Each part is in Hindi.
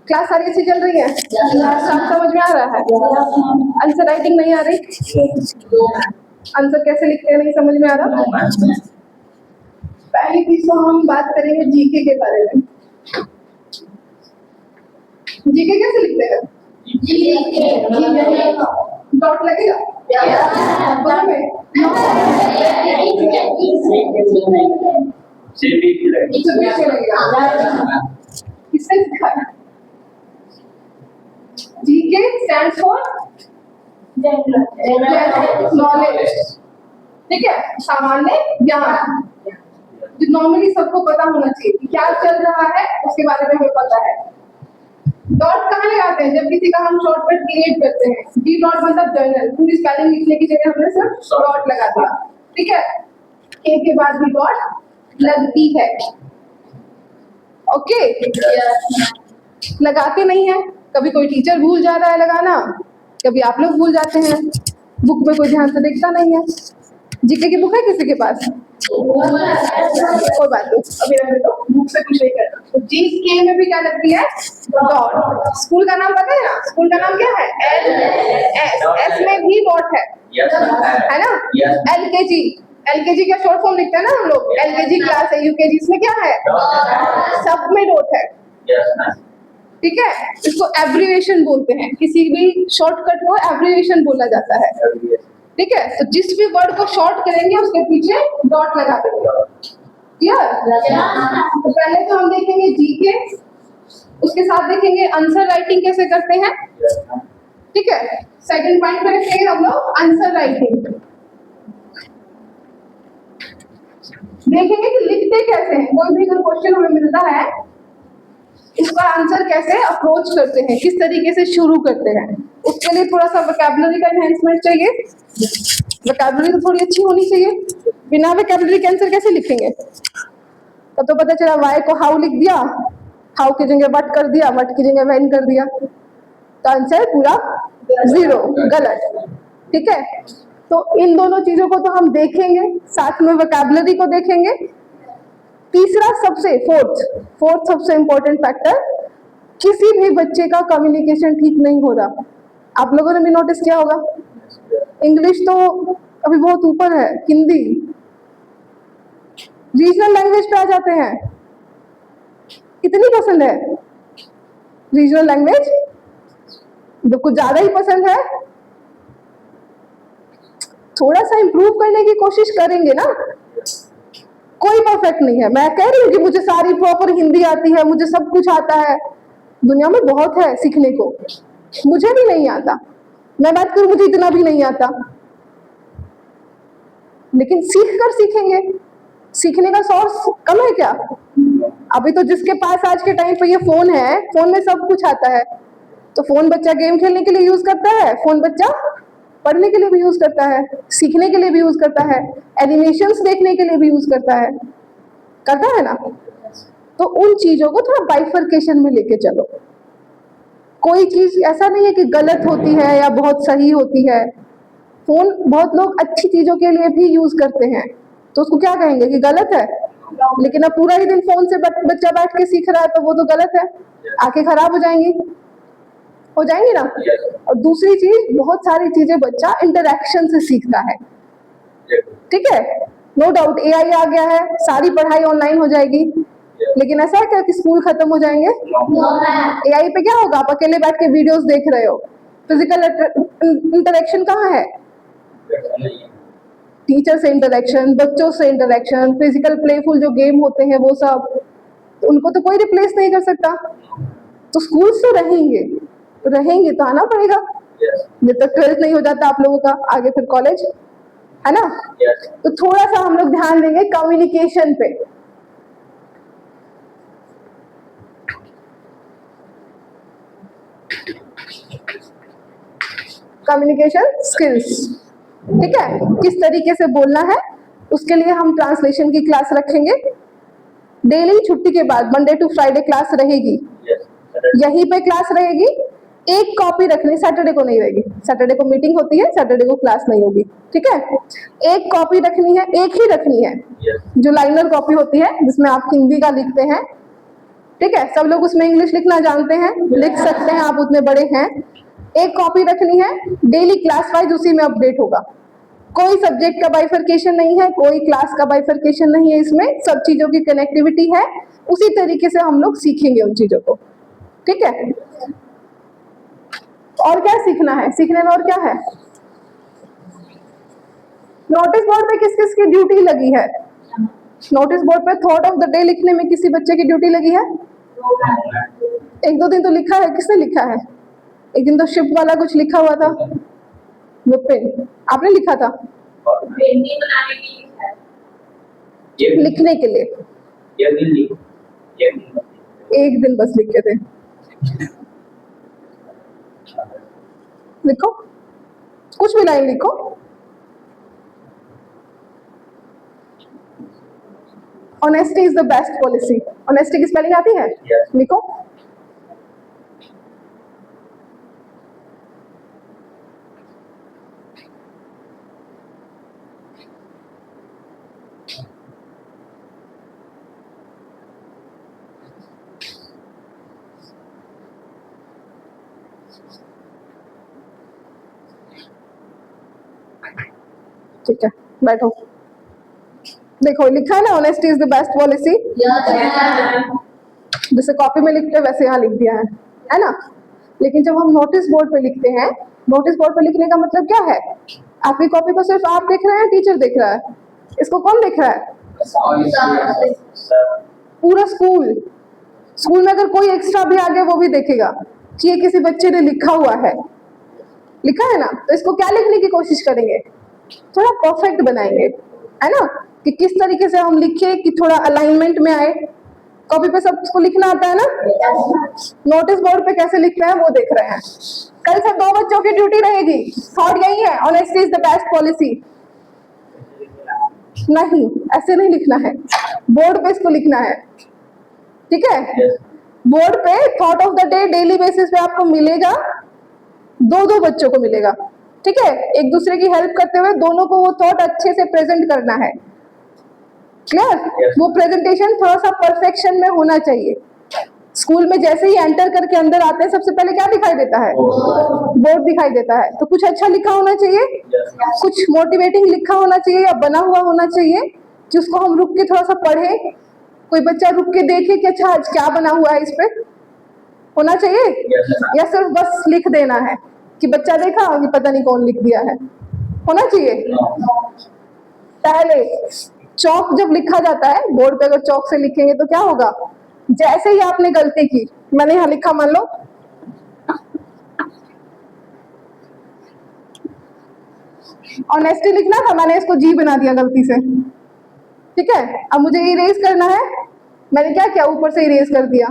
क्लास सारी अच्छी चल रही है, सब समझ में आ रहा है, आंसर राइटिंग नहीं आ रही, आंसर कैसे लिखते हैं नहीं समझ में आ रहा। पहली चीज तो हम बात करेंगे जीके के बारे में। जीके कैसे लिखते हैं? डॉट लगेगा किससे लिखा है? जीके स्टैंड्स फॉर नॉलेज, ठीक है, सामान्य ज्ञान, जो नॉर्मली सबको पता होना चाहिए कि क्या चल रहा है उसके बारे में हमें पता है। डॉट कहाँ लगाते हैं? जब किसी का हम शॉर्टकट क्रिएट करते हैं, डी डॉट मतलब जर्नल, पूरी स्पेलिंग लिखने की जगह हमने सिर्फ डॉट लगा दिया, ठीक है, के बाद भी डॉट लगती है, ओके। लगाते नहीं है, कभी कोई टीचर भूल जा रहा है लगाना, कभी आप लोग भूल जाते हैं, बुक में कोई ध्यान से देखता नहीं है। जीके की बुक है किसी के पास? कोई बात नहीं, अभी रहने दो, बुक से कुछ नहीं करना। तो जीके में भी क्या लगती है? डॉट। स्कूल का नाम पता है ना? स्कूल का नाम क्या है? एस में भी डॉट है, है ना? एलकेजी, एलकेजी का शॉर्ट फॉर्म लिखते हैं ना हम लोग, एलकेजी क्लास है, यूकेजी, इसमें क्या है? सब में डॉट है, ठीक है। इसको एब्रिविएशन बोलते हैं, किसी भी शॉर्टकट को एब्रिविएशन बोला जाता है, ठीक है। तो जिस भी वर्ड को शॉर्ट करेंगे उसके पीछे डॉट लगा देंगे, क्लियर? तो पहले तो हम देखेंगे जीके, उसके साथ देखेंगे आंसर राइटिंग कैसे करते हैं, ठीक है। सेकंड पॉइंट पे रखेंगे हम लोग आंसर राइटिंग, देखेंगे कि लिखते कैसे हैं। कोई भी अगर क्वेश्चन हमें मिलता है इसका आंसर कैसे अप्रोच करते हैं, किस तरीके से शुरू करते हैं, उसके लिए थोड़ा सा वोकैबुलरी का एनहांसमेंट चाहिए। वोकैबुलरी तो थोड़ी अच्छी होनी चाहिए, बिना वोकैबुलरी के आंसर कैसे लिखेंगे? तब तो पता चला वाई को हाउ लिख दिया, हाउ की जगह वट कर दिया, वट की जगह व्हेन कर दिया, तो आंसर पूरा जीरो, गलत, ठीक है। तो इन दोनों चीजों को तो हम देखेंगे, साथ में वोकैबुलरी को देखेंगे। तीसरा सबसे फोर्थ सबसे इंपॉर्टेंट फैक्टर, किसी भी बच्चे का कम्युनिकेशन ठीक नहीं हो रहा। आप लोगों ने भी नोटिस किया होगा, इंग्लिश तो अभी बहुत ऊपर है, हिंदी, रीजनल लैंग्वेज पे आ जाते हैं। कितनी पसंद है रीजनल लैंग्वेज? तो कुछ ज्यादा ही पसंद है। थोड़ा सा इंप्रूव करने की कोशिश करेंगे ना, कोई परफेक्ट नहीं है। मैं कह रही हूँ कि मुझे सारी प्रॉपर हिंदी आती है, मुझे सब कुछ आता है, दुनिया में बहुत है सीखने को, मुझे भी नहीं आता। मैं बात करूं मुझे इतना भी नहीं आता, लेकिन सीख कर सीखेंगे। सीखने का सोर्स कम है क्या? अभी तो जिसके पास आज के टाइम पे ये फोन है, फोन में सब कुछ आता है। तो फोन बच्चा गेम खेलने के लिए यूज करता है, फोन बच्चा पढ़ने के लिए भी यूज करता है, सीखने के लिए भी यूज करता है, एनिमेशंस देखने के लिए भी यूज करता है ना। तो उन चीजों को थोड़ा बाइफर्केशन में लेके चलो। कोई चीज ऐसा नहीं है कि गलत होती है या बहुत सही होती है। फोन बहुत लोग अच्छी चीजों के लिए भी यूज करते हैं, तो उसको क्या कहेंगे कि गलत है। लेकिन अब पूरा ही दिन फोन से बच्चा बैठ के सीख रहा है, तो वो तो गलत है, आंखें खराब हो जाएंगी ना। और दूसरी चीज, बहुत सारी चीजें बच्चा इंटरेक्शन से सीखता है, ठीक है। नो डाउट एआई आ गया है, सारी पढ़ाई ऑनलाइन हो जाएगी, लेकिन ऐसा है क्या कि स्कूल खत्म हो जाएंगे? एआई पे क्या होगा? आप अकेले बैठ के वीडियोस देख रहे हो, फिजिकल इंटरेक्शन कहाँ है? टीचर से इंटरेक्शन, बच्चों से इंटरेक्शन, फिजिकल प्लेफुल जो गेम होते हैं वो सब, उनको तो कोई रिप्लेस नहीं कर सकता। तो स्कूल्स तो रहेंगे तो आना पड़ेगा जब तक 12th नहीं हो जाता आप लोगों का, आगे फिर कॉलेज, है ना। तो थोड़ा सा हम लोग ध्यान देंगे कम्युनिकेशन पे। कम्युनिकेशन स्किल्स, ठीक है, किस तरीके से बोलना है, उसके लिए हम ट्रांसलेशन की क्लास रखेंगे। डेली छुट्टी के बाद मंडे टू फ्राइडे क्लास रहेगी, यहीं पे क्लास रहेगी। एक कॉपी रखनी, सैटरडे को नहीं रहेगी, सैटरडे को मीटिंग होती है, सैटरडे को क्लास नहीं होगी, ठीक है। एक कॉपी रखनी है, एक ही रखनी है, जो लाइनर कॉपी होती है जिसमें आप हिंदी का लिखते हैं, ठीक है। सब लोग उसमें इंग्लिश लिखना जानते हैं, लिख सकते हैं, आप उतने बड़े हैं। एक कॉपी रखनी है, डेली क्लास वाइज उसी में अपडेट होगा। कोई सब्जेक्ट का बाइफरकेशन नहीं है, कोई क्लास का बाइफरकेशन नहीं है, इसमें सब चीजों की कनेक्टिविटी है, उसी तरीके से हम लोग सीखेंगे उन चीजों को, ठीक है। और क्या सीखना है, सीखने में और क्या है? नोटिस बोर्ड पे किस किस की ड्यूटी लगी है? नोटिस बोर्ड पे थॉट ऑफ द डे लिखने में किसी बच्चे की ड्यूटी लगी है? एक दो दिन तो लिखा है, किसने लिखा है? एक दिन तो शिफ्ट वाला कुछ लिखा हुआ था, विपिन, आपने लिखा था? लिखने के लिए एक दिन बस लिखे थे। लिखो, कुछ भी लाइन लिखो। Honesty is the best policy. Honesty की स्पेलिंग आती है? लिखो। ठीक है, बैठो। देखो लिखा है ना, honesty is the best policy. जैसे कॉपी में लिखते हैं वैसे यहाँ लिख दिया है ना। लेकिन जब हम नोटिस बोर्ड पे लिखते हैं, नोटिस बोर्ड पे लिखने का मतलब क्या है? आपकी कॉपी को सिर्फ आप देख रहे हैं, टीचर देख रहा है, इसको कौन देख रहा है? पूरा स्कूल। स्कूल में अगर कोई एक्स्ट्रा भी आ गया वो भी देखेगा कि ये किसी बच्चे ने लिखा हुआ है, लिखा है ना। तो इसको क्या लिखने की कोशिश करेंगे? थोड़ा परफेक्ट बनाएंगे, है ना, कि किस तरीके से हम लिखे कि थोड़ा अलाइनमेंट में आए। कॉपी पे सबको लिखना आता है ना, नोटिस बोर्ड पे कैसे लिखते हैं वो देख रहे हैं। कल से 2 बच्चों की ड्यूटी रहेगी, थॉट यही है, honesty is the best policy. नहीं, ऐसे नहीं लिखना है, बोर्ड पे इसको लिखना है, ठीक है। बोर्ड पे thought of the day daily basis पे आपको मिलेगा, 2-2 बच्चों को मिलेगा, ठीक है। एक दूसरे की हेल्प करते हुए दोनों को वो थॉट अच्छे से प्रेजेंट करना है, क्लियर। वो प्रेजेंटेशन थोड़ा सा परफेक्शन में होना चाहिए। स्कूल में जैसे ही एंटर करके अंदर आते हैं सबसे पहले क्या दिखाई देता है? बोर्ड दिखाई देता है। तो कुछ अच्छा लिखा होना चाहिए, कुछ मोटिवेटिंग लिखा होना चाहिए या बना हुआ होना चाहिए जिसको हम रुक के थोड़ा सा पढ़े, कोई बच्चा रुक के देखे कि अच्छा आज क्या बना हुआ है, इस पे होना चाहिए। या सिर्फ बस लिख देना है कि बच्चा देखा कि पता नहीं कौन लिख दिया है, होना चाहिए। पहले चौक जब लिखा जाता है बोर्ड पे, अगर चौक से लिखेंगे तो क्या होगा? जैसे ही आपने गलती की, मैंने यहाँ लिखा मान लो ऑनेस्टी लिखना था, मैंने इसको जी बना दिया गलती से, ठीक है। अब मुझे इरेज करना है, मैंने क्या किया? ऊपर से इरेज कर दिया,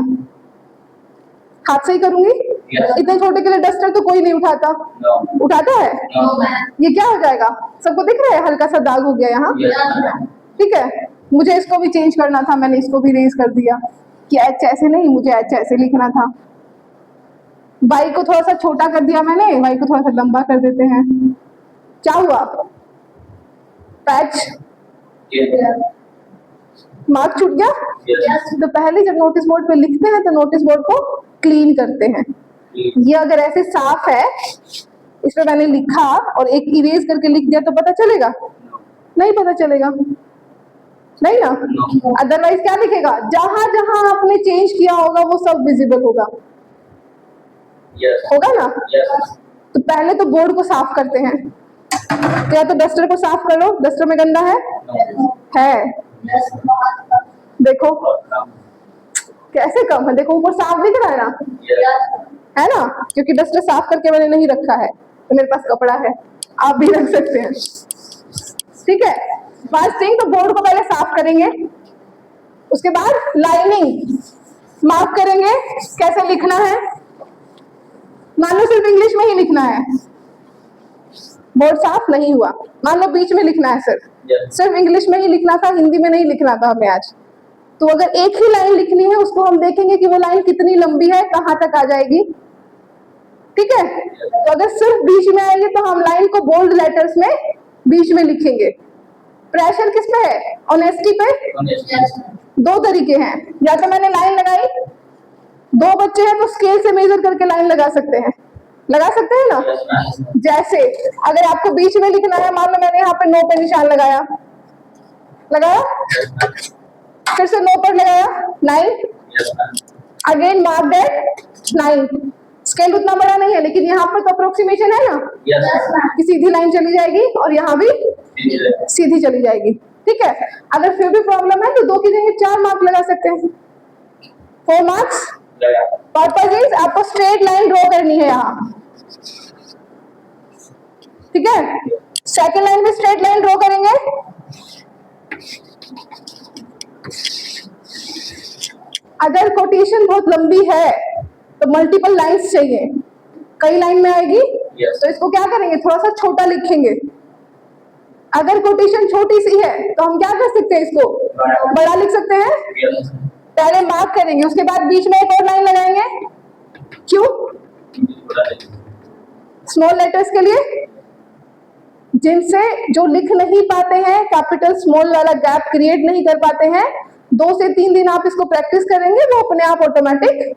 हाथ से ही करूंगी। इतने छोटे के लिए डस्टर तो कोई नहीं उठाता, उठाता है? ये क्या हो जाएगा? सबको दिख रहा है हल्का सा दाग हो गया यहाँ, ठीक है। मुझे इसको भी चेंज करना था, मैंने इसको भी रेज कर दिया कि एच ऐसे नहीं, मुझे एच ऐसे लिखना था। वाई को थोड़ा सा छोटा कर दिया मैंने, वाई को थोड़ा सा लंबा कर देते हैं, क्या हुआ? पैच मार्क छूट गया। तो पहले जब नोटिस बोर्ड पे लिखते हैं तो नोटिस बोर्ड को क्लीन करते हैं। ये अगर ऐसे साफ है, इस पे मैंने लिखा और एक इरेज करके लिख दिया तो पता चलेगा? नहीं पता चलेगा, नहीं ना। अदरवाइज क्या लिखेगा? जहां जहां आपने चेंज किया होगा वो सब विजिबल होगा, होगा ना। तो पहले तो बोर्ड को साफ करते हैं, तो या तो डस्टर को साफ कर लो, डस्टर में गंदा है देखो कैसे कम है, देखो ऊपर साफ दिख रहा है ना, है ना, क्योंकि डस्टर साफ करके मैंने नहीं रखा है, तो मेरे पास कपड़ा है, आप भी रख सकते हैं, ठीक है। फर्स्ट थिंग तो बोर्ड को पहले साफ करेंगे, उसके बाद लाइनिंग मार्क करेंगे कैसे लिखना है। मान लो सिर्फ इंग्लिश में ही लिखना है, बोर्ड साफ नहीं हुआ, मान लो बीच में लिखना है, सिर्फ इंग्लिश में ही लिखना था, हिंदी में नहीं लिखना था हमें आज। तो अगर एक ही लाइन लिखनी है, उसको हम देखेंगे कि वो लाइन कितनी लंबी है, कहाँ तक आ जाएगी, ठीक है। तो अगर सिर्फ बीच में आएंगे तो हम लाइन को बोल्ड लेटर्स में बीच में लिखेंगे। प्रेशर किस पे है? ऑनेस्टी पे। दो तरीके हैं, या तो मैंने लाइन लगाई, दो बच्चे हैं तो स्केल से मेजर करके लाइन लगा सकते हैं, लगा सकते हैं ना। जैसे अगर आपको बीच में लिखना है, मान लो मैंने यहाँ पे नो पे निशान लगाया, लगाया, फिर से नो पर लगाया, 9, अगेन मार्क दैट 9। स्केल उतना बड़ा नहीं है, लेकिन यहाँ पर तो अप्रोक्सीमेशन है ना, कि सीधी लाइन चली जाएगी और यहाँ भी सीधी चली जाएगी। ठीक है। अगर फिर भी प्रॉब्लम है तो 2 की जगह 4 मार्क लगा सकते हैं, 4 मार्क्स। पर्पज इज आपको स्ट्रेट लाइन ड्रॉ करनी है यहाँ, ठीक है। सेकंड लाइन भी स्ट्रेट लाइन ड्रॉ करेंगे। अगर कोटेशन बहुत लंबी है तो मल्टीपल लाइंस चाहिए, कई लाइन में आएगी, तो इसको क्या करेंगे, थोड़ा सा छोटा लिखेंगे। अगर कोटेशन छोटी सी है तो हम क्या कर सकते हैं, इसको बड़ा लिख सकते हैं। पहले मार्क करेंगे, उसके बाद बीच में एक और लाइन लगाएंगे। क्यों? स्मॉल लेटर्स के लिए, जिनसे जो लिख नहीं पाते हैं, कैपिटल स्मॉल वाला गैप क्रिएट नहीं कर पाते हैं, 2 से 3 दिन आप इसको प्रैक्टिस करेंगे, वो अपने आप ऑटोमेटिक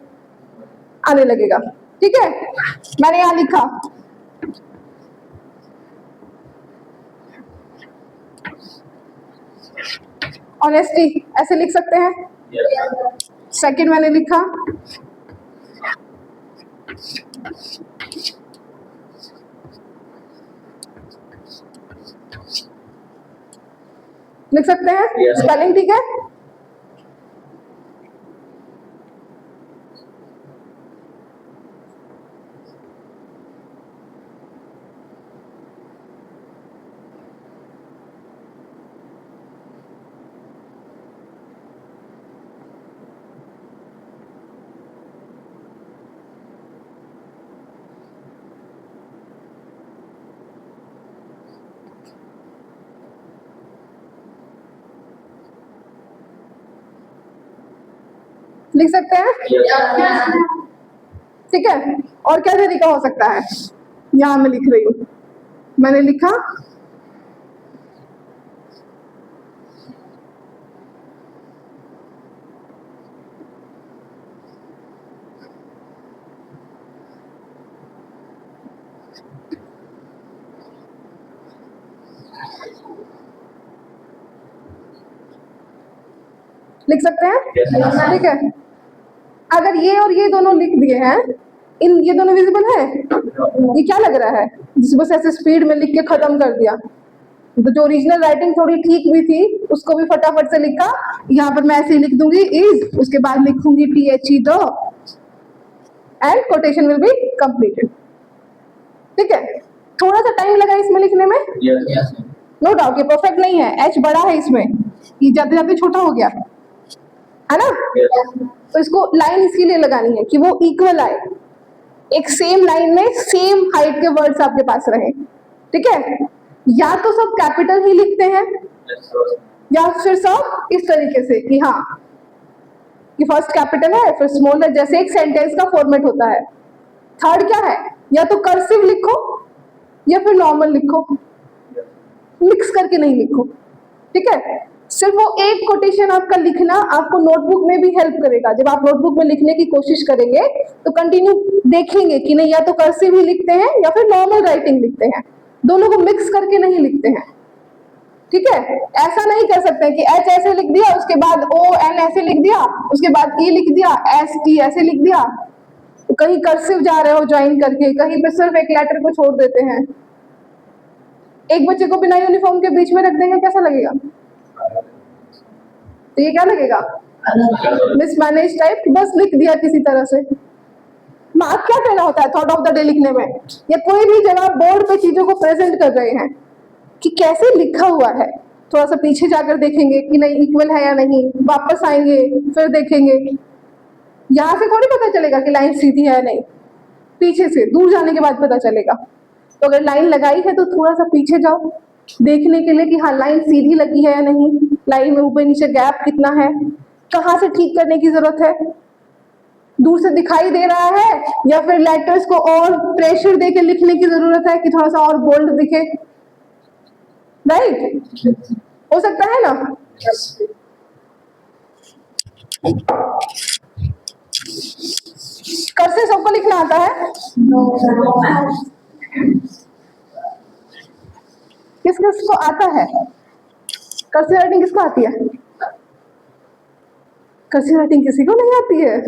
आने लगेगा। ठीक है। मैंने यहां लिखा ऑनेस्टी, ऐसे लिख सकते हैं। सेकंड मैंने लिखा लिख सकते हैं। स्पेलिंग ठीक है। लिख सकते हैं। ठीक है। और क्या तरीका हो सकता है, यहां मैं लिख रही हूं, मैंने लिखा लिख सकते हैं। ठीक है। अगर ये और ये दोनों लिख दिए हैं, ये दोनों विजिबल है, ये क्या लग रहा है, जिस बस ऐसे स्पीड में लिख के खत्म कर दिया। तो जो ओरिजिनल राइटिंग थोड़ी ठीक भी थी उसको भी फटाफट से लिखा। यहाँ पर मैं ऐसे ही लिख दूंगी इज, उसके बाद लिखूंगी THE the, and quotation will be completed. ठीक है। थोड़ा सा टाइम लगा इसमें लिखने में, नो डाउट, ये परफेक्ट नहीं है, H बड़ा है इसमें, ये जाते जाते छोटा हो गया है ना। तो इसको लाइन इसके लिए लगानी है कि वो इक्वल आए, एक सेम लाइन में सेम हाइट के वर्ड्स आपके पास रहे। ठीक है। या तो सब कैपिटल ही लिखते हैं, या फिर सब इस तरीके से कि हाँ कि फर्स्ट कैपिटल है फिर स्मॉल है, जैसे एक सेंटेंस का फॉर्मेट होता है। थर्ड क्या है, या तो कर्सिव लिखो या फिर नॉर्मल लिखो, मिक्स करके नहीं लिखो। ठीक है। सिर्फ वो एक कोटेशन आपका लिखना आपको नोटबुक में भी हेल्प करेगा। जब आप नोटबुक में लिखने की कोशिश करेंगे तो कंटिन्यू देखेंगे कि नहीं, या तो कर्सिव ही लिखते हैं या फिर नॉर्मल राइटिंग लिखते हैं, दोनों को मिक्स करके नहीं लिखते हैं। ठीक है। ऐसा नहीं कर सकते कि H ऐसे लिख दिया, उसके बाद ON ऐसे लिख दिया, उसके बाद E लिख दिया, ST ऐसे लिख दिया, तो कहीं कर्सिव जा रहे हो ज्वाइन करके, कहीं पे सिर्फ एक लेटर को छोड़ देते हैं। एक बच्चे को बिना यूनिफॉर्म के बीच में रख देंगे, कैसा लगेगा? तो ये क्या लगेगा, मिसमैनेज टाइप, बस लिख दिया किसी तरह से। मार्क क्या करना होता है थॉट ऑफ द डे लिखने में, या कोई भी जब आप बोर्ड पे चीजों को प्रेजेंट कर रहे हैं कि कैसे लिखा हुआ है, थोड़ा सा पीछे जाकर देखेंगे कि नहीं इक्वल है या नहीं, वापस आएंगे फिर देखेंगे। यहाँ से थोड़ी पता चलेगा कि लाइन सीधी है या नहीं, पीछे से दूर जाने के बाद पता चलेगा। तो अगर लाइन लगाई है तो थोड़ा सा पीछे जाओ देखने के लिए कि हाँ लाइन सीधी लगी है या नहीं, लाइन में ऊपर नीचे गैप कितना है, कहाँ से ठीक करने की जरूरत है। दूर से दिखाई दे रहा है, या फिर लेटर्स को और प्रेशर देके लिखने की जरूरत है कि थोड़ा सा और बोल्ड दिखे, राइट? हो सकता है ना? कर्सिव सबको लिखना आता है? किस किस को आता है? कर्सिव राइटिंग किसको आती है? कर्सिव राइटिंग किसी को नहीं आती है।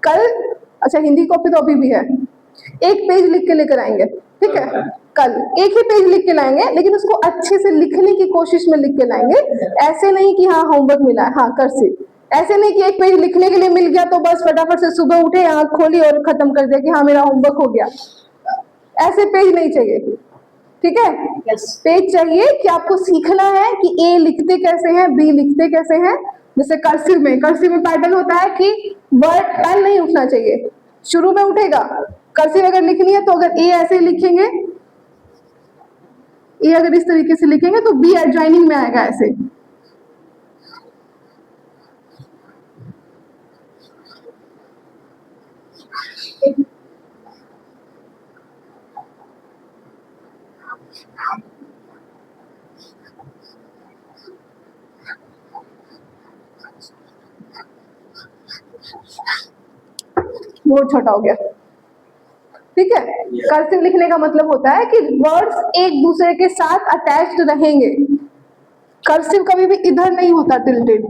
कल, अच्छा हिंदी कॉपी तो अभी भी है, एक पेज लिख के लेकर आएंगे, ठीक है? कल एक ही पेज लिख के लाएंगे, लेकिन उसको अच्छे से लिखने की कोशिश में लिख के लाएंगे। ऐसे नहीं कि हाँ होमवर्क मिला है, हाँ कर्सिव, ऐसे नहीं कि एक पेज लिखने के लिए मिल गया तो बस फटाफट से सुबह उठे, आंख खोली और खत्म कर दिया कि हाँ मेरा होमवर्क हो गया। ऐसे पेज नहीं चाहिए, ठीक है? पेज चाहिए कि आपको सीखना है कि ए लिखते कैसे हैं, बी लिखते कैसे हैं। जैसे कर्सिव में पैटर्न होता है कि वर्ड पेन नहीं उठना चाहिए, शुरू में उठेगा। कर्सिव अगर लिखनी है तो अगर ए ऐसे लिखेंगे, ए अगर इस तरीके से लिखेंगे तो बी एडजॉइनिंग में आएगा ऐसे। बहुत छोटा हो गया, ठीक है? कर्सिव लिखने का मतलब होता है कि वर्ड्स एक दूसरे के साथ अटैच्ड रहेंगे। कर्सिव कभी भी इधर नहीं होता टिल्टेड,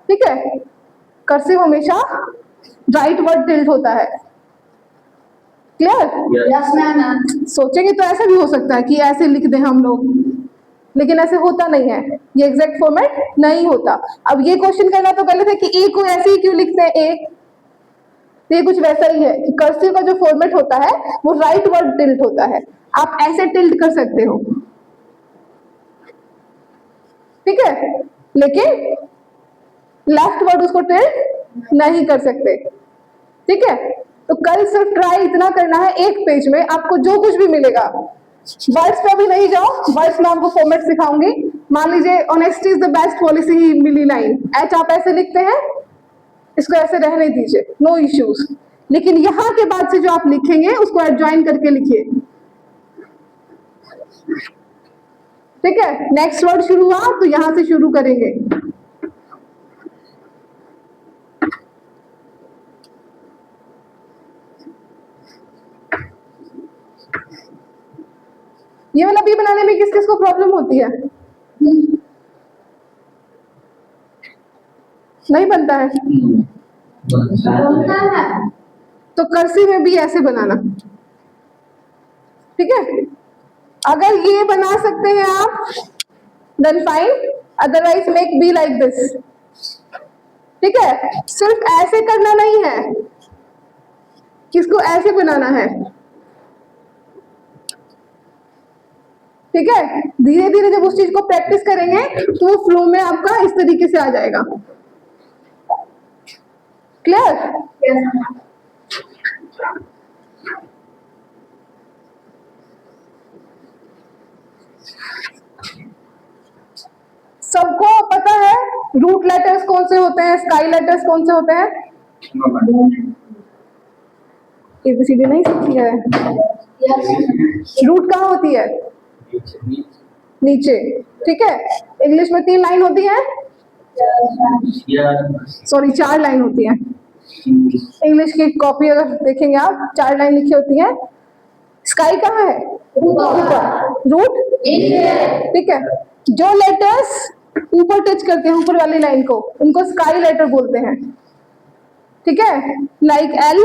ठीक है? कर्सिव हमेशा राइट वर्ड टिल्ट होता है। क्लियर? Yes ma'am. सोचेंगे तो ऐसा भी हो सकता है कि ऐसे लिख दें हम लोग, लेकिन ऐसे होता नहीं है, ये एग्जैक्ट फॉर्मेट नहीं होता। अब ये क्वेश्चन करना तो गलत है कि ए को ऐसे ही क्यों लिखते हैं ए, ये कुछ वैसा ही है कि कर्सिव का जो फॉर्मेट होता है वो राइट वर्ड टिल्ट होता है। आप ऐसे टिल्ट कर सकते हो, ठीक है? लेकिन लेफ्ट वर्ड उसको टिल्ट नहीं कर सकते, ठीक है? तो कल सिर्फ ट्राई इतना करना है, एक पेज में आपको जो कुछ भी मिलेगा, वर्ड्स पे भी नहीं जाओ, वर्ड्स में आपको फॉर्मेट सिखाऊंगी। मान लीजिए honesty is the best policy ही मिली लाइन, एच आप ऐसे लिखते हैं, इसको ऐसे रहने दीजिए, नो इश्यूज। लेकिन यहां के बाद से जो आप लिखेंगे उसको एडजॉइन करके लिखिए, ठीक है? नेक्स्ट वर्ड शुरू हुआ तो यहां से शुरू करेंगे। ये वाला बी बनाने में किस किस को प्रॉब्लम होती है? नहीं बनता है? तो कर्सिव में भी ऐसे बनाना, ठीक है? अगर ये बना सकते हैं आप then fine, otherwise make be like this, ठीक है? सिर्फ ऐसे करना नहीं है, किसको ऐसे बनाना है, ठीक है? धीरे धीरे जब उस चीज को प्रैक्टिस करेंगे तो वो फ्लो में आपका इस तरीके से आ जाएगा। क्लियर? सबको पता है रूट लेटर्स कौन से होते हैं, स्काई लेटर्स कौन से होते हैं? एबीसीडी नहीं सीखी है? रूट कहाँ होती है? नीचे, ठीक है? इंग्लिश में 3 लाइन होती है, सॉरी 4 लाइन होती है। इंग्लिश की कॉपी अगर देखेंगे आप, 4 लाइन लिखी होती है। स्काई कहाँ है? ऊपर। रूट? ठीक है। जो लेटर्स ऊपर टच करते हैं, ऊपर वाली लाइन को, उनको स्काई लेटर बोलते हैं, ठीक है? लाइक एल,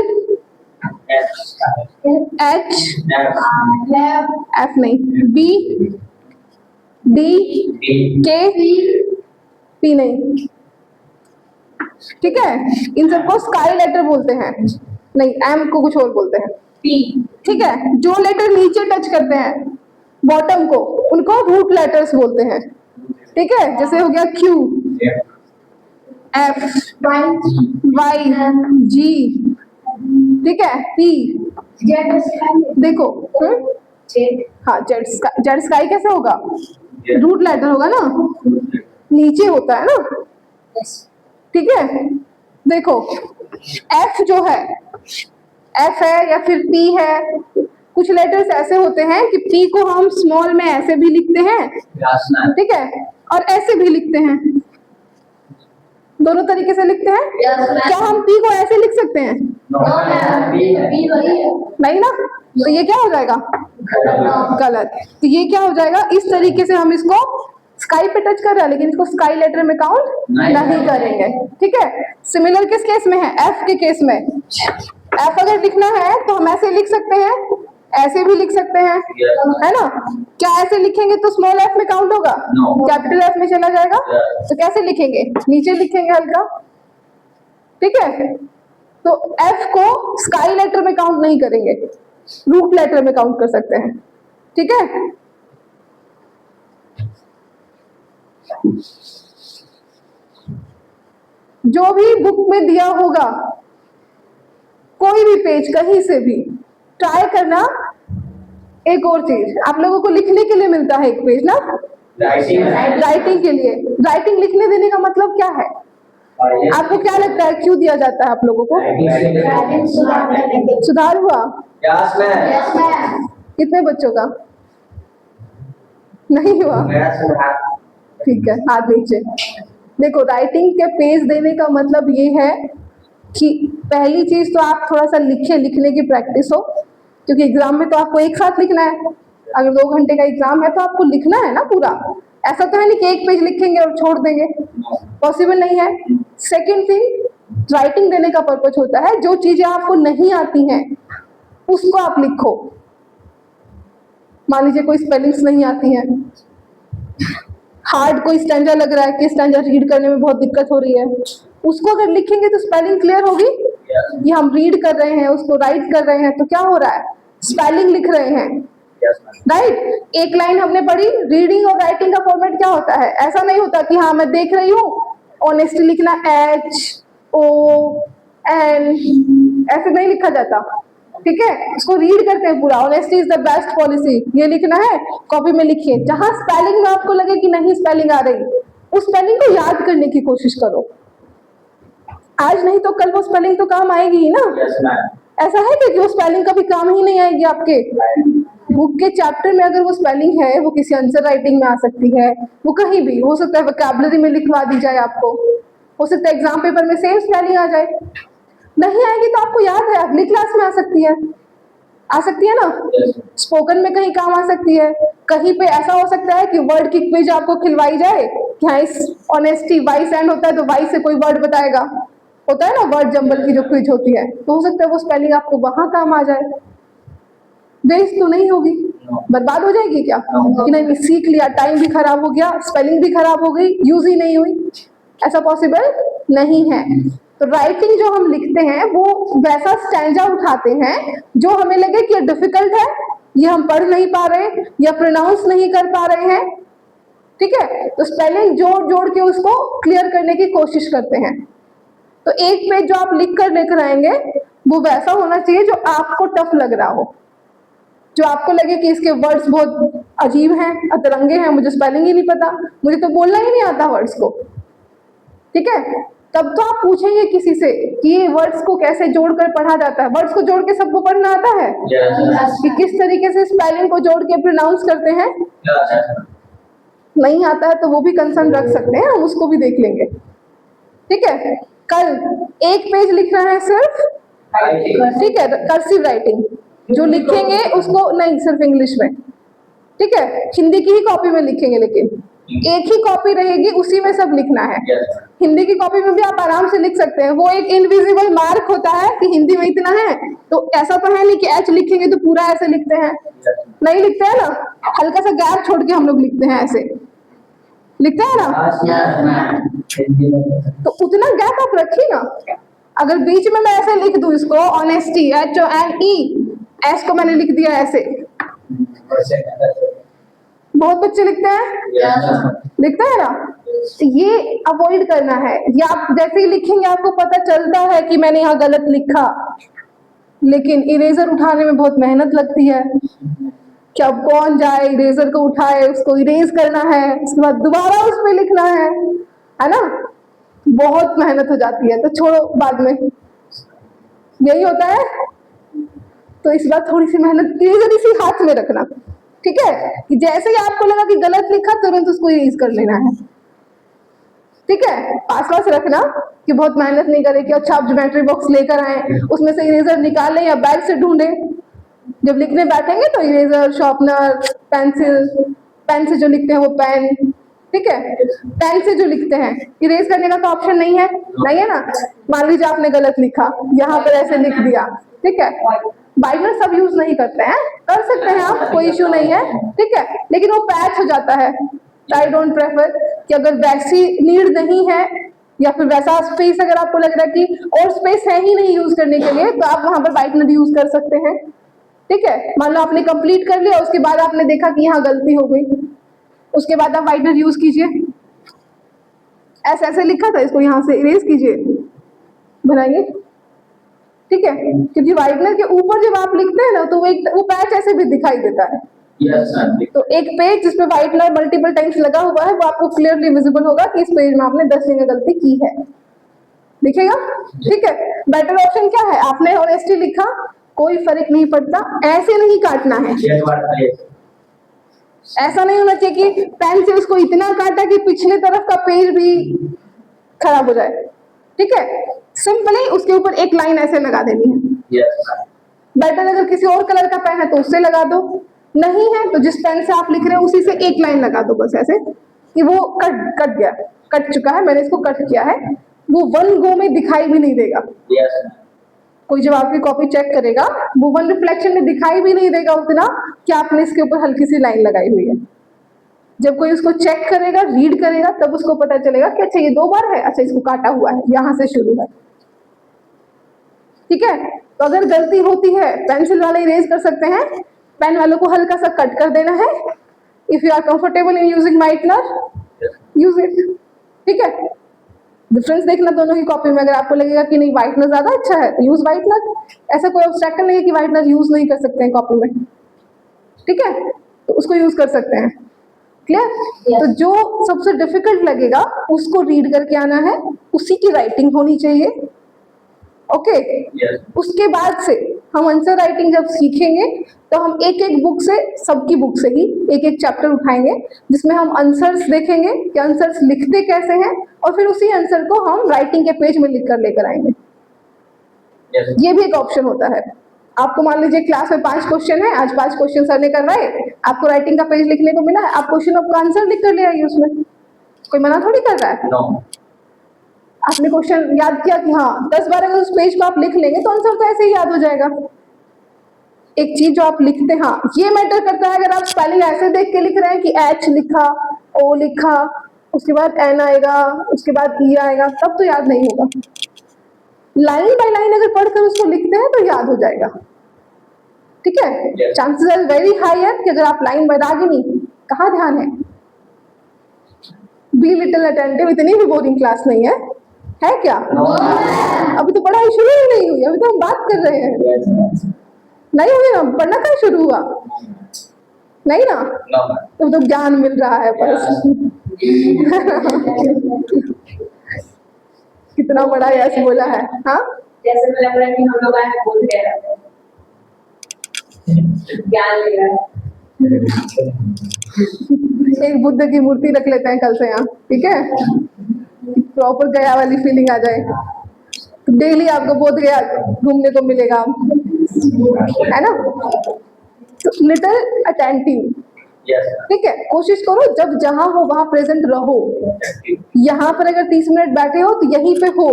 एच, एफ नहीं, बी, डी, के, पी नहीं, ठीक है? इन सबको स्काई लेटर बोलते हैं। नहीं, एम को कुछ और बोलते हैं, पी, ठीक है? जो लेटर नीचे टच करते हैं बॉटम को, उनको रूट लेटर्स बोलते हैं, ठीक है? जैसे हो गया क्यू, एफ, वाई, जी, ठीक है? पी, देखो, हाँ, जेड स्काई कैसे होगा? रूट लेटर होगा ना, नीचे होता है ना, ठीक है, देखो एफ जो है, एफ है या फिर पी है, कुछ लेटर्स ऐसे होते हैं कि पी को हम स्मॉल में ऐसे भी लिखते हैं, ठीक है, और ऐसे भी लिखते हैं, दोनों तरीके से लिखते हैं। क्या हम पी को ऐसे लिख सकते हैं? नहीं ना, तो ये क्या हो जाएगा? गलत। तो ये क्या हो जाएगा, इस तरीके से हम इसको स्काई पे टच कर रहे हैं, लेकिन इसको स्काई लेटर में काउंट नहीं करेंगे, ठीक है। सिमिलर किस केस में है? एफ के केस में। एफ अगर लिखना है तो हम ऐसे लिख सकते हैं, ऐसे भी लिख सकते हैं, है ना। क्या ऐसे लिखेंगे तो स्मॉल एफ में काउंट होगा? कैपिटल एफ में चला जाएगा। तो कैसे लिखेंगे? नीचे लिखेंगे हल्का, ठीक है। तो एफ को स्काई लेटर में काउंट नहीं करेंगे, रूट लेटर में काउंट कर सकते हैं, ठीक है। जो भी बुक में दिया होगा, कोई भी पेज कहीं से भी ट्राई करना। एक और चीज, आप लोगों को लिखने के लिए मिलता है एक पेज ना, राइटिंग के लिए। राइटिंग लिखने देने का मतलब क्या है? आपको क्या लगता है क्यों दिया जाता है आप लोगों को? सुधार हुआ कितने बच्चों का? नहीं हुआ, ठीक है, हाथ नीचे। देखो, राइटिंग के पेज देने का मतलब ये है कि पहली चीज तो आप थोड़ा सा लिखने की प्रैक्टिस हो, क्योंकि एग्जाम में तो आपको एक साथ लिखना है। अगर 2 घंटे का एग्जाम है तो आपको लिखना है ना पूरा। ऐसा तो है नहीं कि एक पेज लिखेंगे और छोड़ देंगे, पॉसिबल नहीं है। सेकेंड थिंग, राइटिंग देने का पर्पज होता है जो चीजें आपको नहीं आती हैं उसको आप लिखो। मान लीजिए कोई स्पेलिंग्स नहीं आती हैं, हार्ड कोई स्टैंजा लग रहा है कि स्टैंजा रीड करने में बहुत दिक्कत हो रही है, उसको अगर लिखेंगे तो स्पेलिंग क्लियर होगी। ये हम रीड कर रहे हैं, उसको राइट कर रहे हैं, तो क्या हो रहा है? स्पेलिंग लिख रहे हैं, राइट। एक लाइन हमने पढ़ी, रीडिंग और राइटिंग का फॉर्मेट क्या होता है? ऐसा नहीं होता कि हाँ मैं देख रही हूँ, ऑनेस्टली लिखना HON, ऐसे नहीं लिखा जाता, ठीक है। उसको रीड करते हैं पूरा, honesty is the best policy, ये लिखना है, कॉपी में लिखिए। जहां स्पेलिंग में आपको लगे कि नहीं स्पेलिंग आ रही, उस स्पेलिंग को याद करने की कोशिश करो। आज नहीं तो कल वो स्पेलिंग तो काम आएगी ही ना। ऐसा है कि वो स्पेलिंग कभी काम ही नहीं आएगी आपके बुक के चैप्टर में। अगर वो स्पेलिंग है, वो किसी आंसर राइटिंग में आ सकती है, वो कहीं भी हो सकता है, वोकैबुलरी में लिखवा दी जाए आपको, हो सकता है एग्जाम पेपर में सेम स्पेलिंग आ जाए। नहीं आएगी तो आपको याद है, अगली क्लास में आ सकती है, ना। स्पोकन में कहीं काम आ सकती है। कहीं पे ऐसा हो सकता है कि वर्ड की क्विज आपको खिलवाई जाए कि हाँ, इस ऑनेस्टी वाई सेंड होता है तो वाई से कोई वर्ड बताएगा, होता है ना वर्ड जंबल की जो क्विज होती है, तो हो सकता है वो स्पेलिंग आपको वहां काम आ जाए। वेस्ट तो नहीं होगी, बर्बाद हो जाएगी क्या? कि नहीं, सीख लिया, टाइम भी खराब हो गया, स्पेलिंग भी खराब हो गई, यूज ही नहीं हुई, ऐसा पॉसिबल नहीं है। तो राइटिंग जो हम लिखते हैं वो वैसा स्टैंजा उठाते हैं जो हमें लगे कि ये डिफिकल्ट है, ये हम पढ़ नहीं पा रहे या प्रोनाउंस नहीं कर पा रहे हैं, ठीक है। तो स्पेलिंग जोड़ जोड़ के उसको क्लियर करने की कोशिश करते हैं। तो एक पेज जो आप लिख कर लेकर आएंगे वो वैसा होना चाहिए जो आपको टफ लग रहा हो, जो आपको लगे कि इसके वर्ड्स बहुत अजीब हैं, अतरंगे हैं, मुझे स्पेलिंग ही नहीं पता, मुझे तो बोलना ही नहीं आता वर्ड्स को, ठीक है। तब तो आप पूछेंगे किसी से कि ये वर्ड्स को कैसे जोड़कर पढ़ा जाता है। वर्ड्स को जोड़ के सबको पढ़ना आता है कि किस तरीके से स्पेलिंग को जोड़ के प्रोनाउंस करते हैं? नहीं आता है तो वो भी कंसर्न रख सकते हैं, हम उसको भी देख लेंगे, ठीक है। कल एक पेज लिखना है सिर्फ, ठीक है, कर्सिव राइटिंग जो लिखेंगे उसको नहीं, सिर्फ इंग्लिश में, ठीक है। हिंदी की ही कॉपी में लिखेंगे, लेकिन एक ही कॉपी रहेगी, उसी में सब लिखना है। हिंदी की कॉपी में भी आप आराम से लिख सकते हैं, वो एक इनविजिबल मार्क होता है कि हिंदी में इतना है, तो ऐसा तो है नहीं कि H लिखेंगे तो पूरा ऐसे लिखते हैं, नहीं लिखते हैं ना, हल्का सा गैप छोड़ के हम लोग लिखते हैं, ऐसे लिखते हैं ना, तो उतना गैप आप रखिए ना। अगर बीच में मैं ऐसे लिख दूं इसको ऑनेस्टी HONE, एस को मैंने लिख दिया ऐसे, बहुत बच्चे लिखते हैं, लिखते हैं ना, तो ये अवॉइड करना है। या आप जैसे ही लिखेंगे आपको पता चलता है कि मैंने यहाँ गलत लिखा, लेकिन इरेजर उठाने में बहुत मेहनत लगती है कि अब कौन जाए इरेजर को उठाए, उसको इरेज करना है, उसके बाद दोबारा उस पर लिखना है ना। बहुत मेहनत हो जाती है, तो छोड़ो बाद में, यही होता है। तो इस बार थोड़ी सी मेहनत इरेजर इसी हाथ में रखना, ठीक है, कि जैसे ही आपको लगा कि गलत लिखा तुरंत उसको इरेज कर लेना है, ठीक है। पास पास रखना कि बहुत मेहनत नहीं करे कि अच्छा आप ज्योमेट्री बॉक्स लेकर आए, उसमें से इरेजर निकालें या बैग से ढूंढें, जब लिखने बैठेंगे तो इरेजर, शार्पनर, पेंसिल, पेन से जो लिखते हैं वो पेन, ठीक है, पेन से जो लिखते हैं, इरेज करने का तो ऑप्शन नहीं है, नहीं है ना। मान लीजिए आपने गलत लिखा, यहाँ पर ऐसे लिख दिया, ठीक है, बाइनर सब यूज नहीं करते हैं, कर सकते हैं आप, कोई इश्यू नहीं है, ठीक है, लेकिन वो पैच हो जाता है। आई डोंट प्रेफर कि अगर वैसी नीड नहीं है या फिर वैसा स्पेस अगर आपको लग रहा है कि और स्पेस है ही नहीं यूज करने के लिए, तो आप वहां पर वाइटनर यूज कर सकते हैं, ठीक है। मान लो आपने कंप्लीट कर लिया, उसके बाद आपने देखा कि यहाँ गलती हो गई, उसके बाद आप वाइटनर यूज कीजिए, ऐसे ऐसे लिखा था इसको यहाँ से इरेज कीजिए, बनाइए, ठीक है, क्योंकि वाइटनर के ऊपर जब आप लिखते हैं ना तो वो पैच ऐसे भी दिखाई देता है। तो एक पेज जिसपे वाइटनर मल्टीपल टाइम्स लगा हुआ है वो आपको क्लियरली विजिबल होगा कि इस पेज में आपने 10 जगह गलती की है, दिखेगा, ठीक है। बेटर ऑप्शन क्या है, आपने ऑनेस्टी लिखा, कोई फर्क नहीं पड़ता, ऐसे नहीं काटना है, ऐसा नहीं होना चाहिए कि पेन से उसको इतना काटा कि पिछले तरफ का पेज भी खराब हो जाए, ठीक है। सिंपली उसके ऊपर एक लाइन ऐसे लगा देनी है। बेटर अगर किसी और कलर का पेन है तो उससे लगा दो, नहीं है तो जिस पेन से आप लिख रहे हो उसी से एक लाइन लगा दो, बस ऐसे कि वो कट गया, कट चुका है, मैंने इसको कट किया है, वो वन गो में दिखाई भी नहीं देगा। कोई जब आपकी कॉपी चेक करेगा वो वन रिफ्लेक्शन में दिखाई भी नहीं देगा उतना कि आपने इसके ऊपर हल्की सी लाइन लगाई हुई है। जब कोई उसको चेक करेगा, रीड करेगा, तब उसको पता चलेगा कि अच्छा ये 2 बार है, अच्छा इसको काटा हुआ है, यहां से शुरू है, ठीक है। तो अगर गलती होती है, पेंसिल वाले इरेज कर सकते हैं, पेन वालों को हल्का सा कट कर देना है। If you are comfortable in using whitener, use it, ठीक है। डिफरेंस देखना दोनों की कॉपी में, अगर आपको लगेगा कि नहीं वाइटनर ज्यादा अच्छा है तो यूज वाइटनर, ऐसा कोई ऑब्स्टेकल नहीं है कि वाइटनर यूज नहीं कर सकते हैं कॉपी में, ठीक है, तो उसको यूज कर सकते हैं, क्लियर। तो जो सबसे डिफिकल्ट लगेगा उसको रीड करके आना है, उसी की राइटिंग होनी चाहिए, ओके। उसके बाद से हम आंसर राइटिंग जब सीखेंगे तो हम एक एक बुक से, सबकी बुक से ही एक एक चैप्टर उठाएंगे जिसमें हम आंसर्स देखेंगे कि आंसर्स लिखते कैसे हैं, और फिर उसी आंसर को हम राइटिंग के पेज में लिख कर लेकर आएंगे। ये भी एक ऑप्शन होता है। आपको मान लीजिए क्लास में 5 क्वेश्चन है, आज 5 क्वेश्चन सर ने करवाए, आपको राइटिंग का पेज लिखने को मिला है, आप क्वेश्चन का आंसर लिख कर ले आइए, उसमें कोई मना थोड़ी कर रहा है। आपने क्वेश्चन याद किया कि हाँ 10 बार अगर उस पेज को आप लिख लेंगे तो आंसर तो ऐसे ही याद हो जाएगा। एक चीज जो आप लिखते हैं, हाँ ये मैटर करता है, अगर आप स्पेलिंग ऐसे देख के लिख रहे हैं कि एच लिखा, ओ लिखा, उसके बाद एन आएगा, उसके बाद ई आएगा, तब तो याद नहीं होगा। लाइन बाय लाइन अगर पढ़कर उसको लिखते हैं तो याद हो जाएगा, ठीक है। चांसेस आर वेरी हाई है कि अगर आप लाइन बाय रागिनी, कहाँ ध्यान है, बी लिटिल अटेंटिव, इतनी भी बोरिंग क्लास नहीं है क्या? अभी तो पढ़ाई शुरू ही नहीं हुई, अभी तो हम बात कर रहे हैं, नहीं हुई ना, पढ़ना कहाँ शुरू हुआ, नहीं ना, तो ज्ञान मिल रहा है बस। कितना बड़ा यस बोला है, हाँ जैसे लग रहा है कि हम लोग आज बोल रहे हैं, ज्ञान ले रहा है। एक बुद्ध की मूर्ति रख लेते हैं कल से यहाँ, ठीक है, प्रॉपर गया वाली फीलिंग आ जाए, तो डेली आपको बोध गया घूमने को मिलेगा, है ना। तो लिटिल अटेंटिव, ठीक है, कोशिश करो जब जहां हो वहां प्रेजेंट रहो। यहाँ पर अगर 30 मिनट बैठे हो तो यहीं पे हो,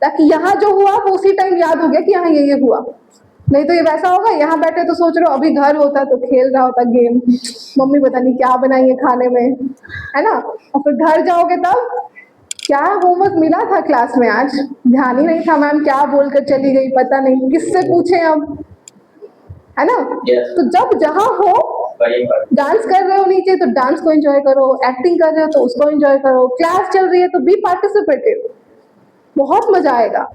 ताकि यहाँ जो हुआ वो उसी टाइम याद हो गया कि यहाँ ये हुआ। नहीं तो ये वैसा होगा, यहाँ बैठे तो सोच रहे हो अभी घर होता तो खेल रहा होता गेम, मम्मी पता नहीं क्या बनाई है खाने में, है ना, और फिर घर जाओगे तब क्या होमवर्क मिला था क्लास में आज, ध्यान ही नहीं था, मैम क्या बोलकर चली गई पता नहीं, किससे पूछे अब, है ना। तो जब जहां हो, डांस कर रहे हो नीचे तो डांस को एंजॉय करो, एक्टिंग कर रहे हो तो उसको एंजॉय करो, क्लास चल रही है तो बी पार्टिसिपेटिव, बहुत मजा आएगा।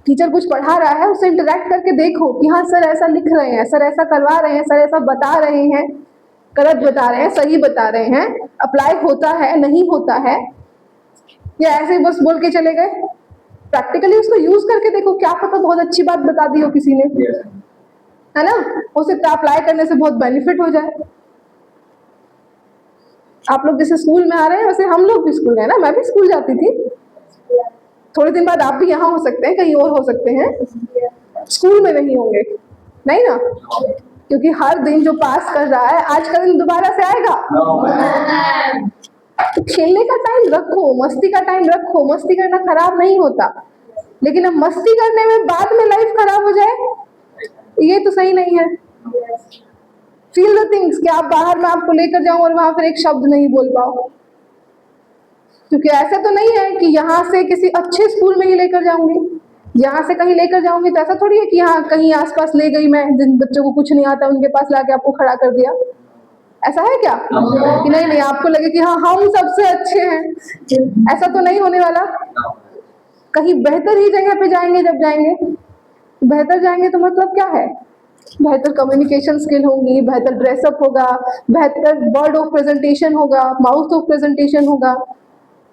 टीचर कुछ पढ़ा रहा है उससे इंटरेक्ट करके देखो कि हाँ सर ऐसा लिख रहे हैं, सर ऐसा करवा रहे हैं, सर ऐसा बता रहे हैं, गलत बता रहे हैं, सही बता रहे हैं, अप्लाई होता है नहीं होता है, या ऐसे ही बस बोल के चले गए? प्रैक्टिकली उसको यूज करके देखो, क्या पता बहुत अच्छी बात बता दी हो किसी ने, है ना? हो सकता है अप्लाई करने से बहुत बेनिफिट हो जाए। आप लोग जैसे स्कूल में आ रहे हैं वैसे हम लोग भी स्कूल गए ना, मैं भी स्कूल जाती थी। थोड़े दिन बाद आप भी यहाँ हो सकते हैं, कहीं और हो सकते हैं, स्कूल में नहीं होंगे, नहीं ना? क्योंकि हर दिन जो पास कर रहा है आज का दिन दोबारा से आएगा। तो खेलने का टाइम रखो, मस्ती का टाइम रखो, मस्ती करना खराब नहीं होता, लेकिन अब मस्ती करने में बाद में लाइफ खराब हो जाए, ये तो सही नहीं है। फील द थिंग्स कि आप बाहर में आपको लेकर जाऊं और वहां फिर एक शब्द नहीं बोल पाओ, क्योंकि ऐसा तो नहीं है कि यहाँ से किसी अच्छे स्कूल में ही लेकर जाऊंगी, यहाँ से कहीं लेकर जाऊंगी तो ऐसा थोड़ी है कि यहाँ कहीं आसपास ले गई मैं, जिन बच्चों को कुछ नहीं आता उनके पास लाके आपको खड़ा कर दिया, ऐसा है क्या? कि नहीं नहीं आपको लगे कि हाँ हम सबसे अच्छे हैं, ऐसा तो नहीं होने वाला। कहीं बेहतर ही जगह पे जाएंगे, जब जाएंगे बेहतर जाएंगे तो मतलब क्या है? बेहतर कम्युनिकेशन स्किल होंगी, बेहतर ड्रेसअप होगा, बेहतर वर्ड ऑफ प्रेजेंटेशन होगा, माउथ ऑफ प्रेजेंटेशन होगा,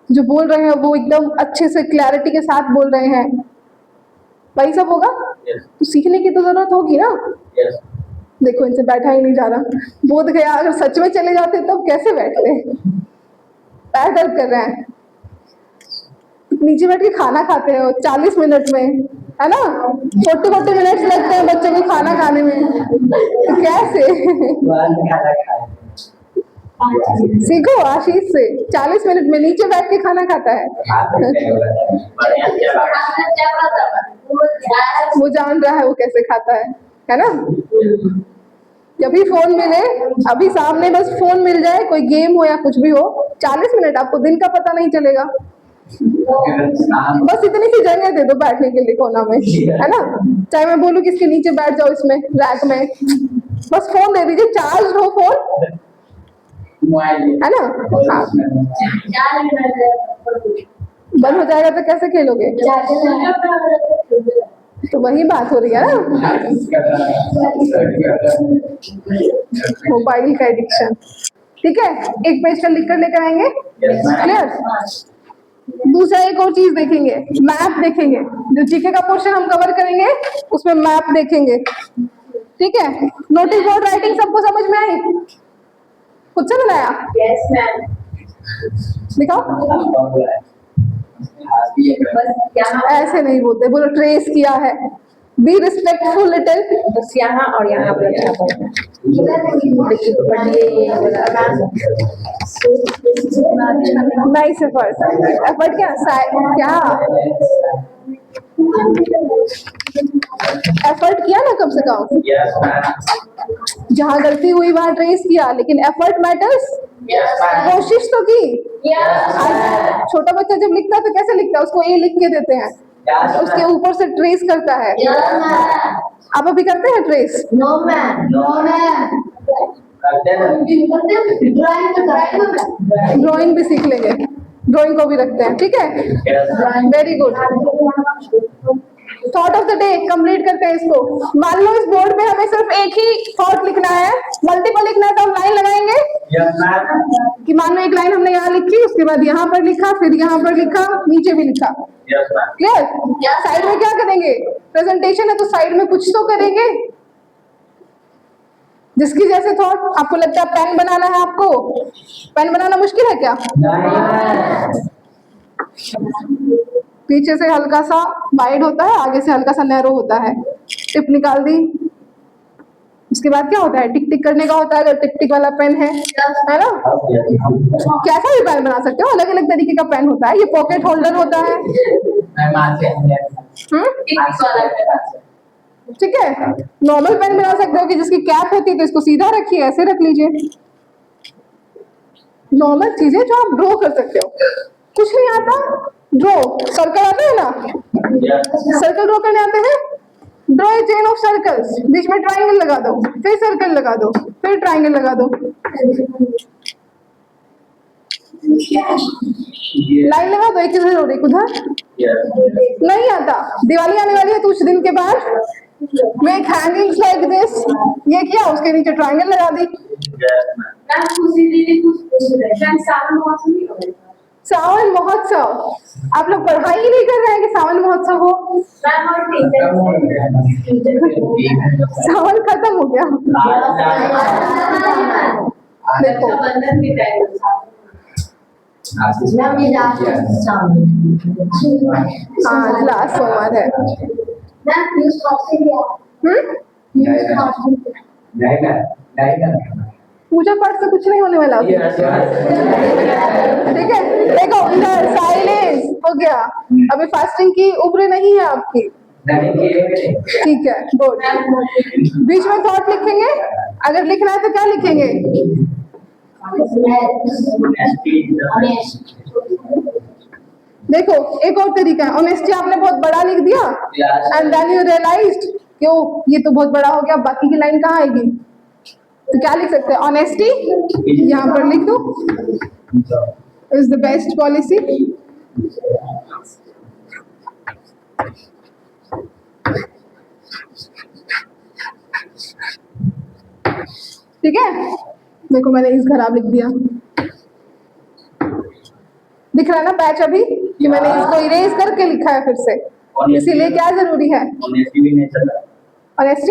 जो बोल रहे हैं वो एकदम अच्छे से क्लैरिटी के साथ बोल रहे हैं, वही सब होगा। तो सीखने की तो जरूरत होगी ना। देखो इनसे बैठा ही नहीं जा रहा, बोध गया अगर सच में चले जाते तब कैसे बैठते, पैर दर्द कर रहे हैं। नीचे बैठ के खाना खाते हो 40 मिनट में, है ना? 40 मिनट्स लगते हैं बच्चों को खाना खाने में, तो कैसे? सीखो आशीष से, 40 मिनट में नीचे बैठ के खाना खाता है। वो जान रहा है वो कैसे खाता है ना? जब भी फोन मिले, अभी सामने बस फोन मिल जाए, कोई गेम हो या कुछ भी हो, 40 मिनट आपको दिन का पता नहीं चलेगा। बस इतनी सी जगह दे दो बैठने के लिए कोना में, है ना? चाहे मैं बोलूं कि इसके नीचे बैठ जाओ, इसमें रैक में, बस फोन दे दीजिए, चार्ज हो फोन, है ना? हाँ। बंद हो जाएगा तो कैसे खेलोगे? तो वही बात हो रही है ना, मोबाइल का एडिक्शन। ठीक है, एक पेज का लिख कर लेकर आएंगे, क्लियर? दूसरा एक और चीज देखेंगे, मैप देखेंगे, जो जीके का पोर्शन हम कवर करेंगे उसमें मैप देखेंगे। ठीक है, नोटिस बोर्ड राइटिंग सबको समझ में आई? खुद से बनाया? Yes ma'am. दिखाओ, ऐसे नहीं बोलते, बोलो ट्रेस किया है, बी रिस्पेक्टफुल लिटिल, बस यहाँ और यहाँ पे अच्छा पड़ता नाइस एफर्ट। एफर्ट क्या एफर्ट किया ना कम से कम, जहाँ गलती हुई वहां ट्रेस किया, लेकिन एफर्ट मैटर्स, कोशिश तो की। आज छोटा बच्चा जब लिखता है तो कैसे लिखता है? उसको ए लिख के देते हैं, उसके ऊपर से ट्रेस करता है। आप अभी करते हैं trace? No ma'am, no ma'am. Drawing भी सीख लेंगे, ड्राइंग को भी रखते हैं, ठीक है? Very good. Thought of the day complete करते हैं इसको। मान लो इस बोर्ड पे हमें सिर्फ एक ही थॉट लिखना है, मल्टीपल लिखना है तो हम लाइन लगाएंगे कि मान लो एक लाइन हमने यहाँ लिखी, उसके बाद यहाँ पर लिखा, फिर यहाँ पर लिखा, नीचे भी लिखा। क्लियर? साइड में क्या करेंगे? प्रेजेंटेशन है तो साइड में कुछ तो करेंगे, जिसकी जैसे थॉट। आपको लगता है पेन बनाना है, आपको पेन बनाना मुश्किल है क्या? पीछे से हल्का सा वाइड होता है, आगे से हल्का सा नैरो होता है। टिप निकाल दी, उसके बाद क्या होता है? टिक टिक करने का होता है, अगर टिक टिक वाला पेन है ना? कैसा भी पेन बना सकते हो, अलग अलग तरीके का पेन होता है। ये पॉकेट होल्डर होता है, ठीक है? नॉर्मल पेन बना सकते हो कि जिसकी कैप होती है तो इसको सीधा रखिए, ऐसे रख लीजिए। नॉर्मल चीजें जो आप ड्रॉ कर सकते हो। कुछ नहीं आता, ड्रॉ सर्कल आते हैं ना, सर्कल ड्रॉ करने आते हैं, draw a chain of circles, बीच में ट्राइंगल लगा दो, फिर सर्कल लगा दो, फिर ट्राइंगल लगा दो, लाइन लगा दो, एक इधर और एक उधर। नहीं आता। दिवाली आने वाली है तो कुछ दिन के बाद मेक हैंगिंग्स लाइक दिस, ये किया, उसके नीचे ट्राइंगल लगा दी। सावन महोत्सव, आप लोग पढ़ाई ही नहीं कर रहे हैं कि सावन महोत्सव हो। मैम और टीचर सावन खत्म हो गया। देखो बंधन भी टाइम हाँ लास्ट सोमवार है। पूजा पाठ से कुछ नहीं होने वाला अभी। ठीक है, देखो इधर साइलेंस हो गया, अभी फास्टिंग की उम्र नहीं है आपकी। ठीक है, गुड। बीच में थॉट लिखेंगे, अगर लिखना है तो क्या लिखेंगे? देखो एक और तरीका है, ऑनेस्टी आपने बहुत बड़ा लिख दिया एंड देन यू रियलाइज्ड क्यों ये तो बहुत बड़ा हो गया, बाकी की लाइन कहाँ आएगी? तो क्या लिख सकते हैं? ऑनेस्टी यहाँ पर लिख दो, इज द बेस्ट पॉलिसी। ठीक है, देखो मैंने इस खराब लिख दिया, दिख रहा है ना पैच अभी कि मैंने इसको इरेज करके लिखा है फिर से, इसीलिए क्या जरूरी है? ऑनेस्टी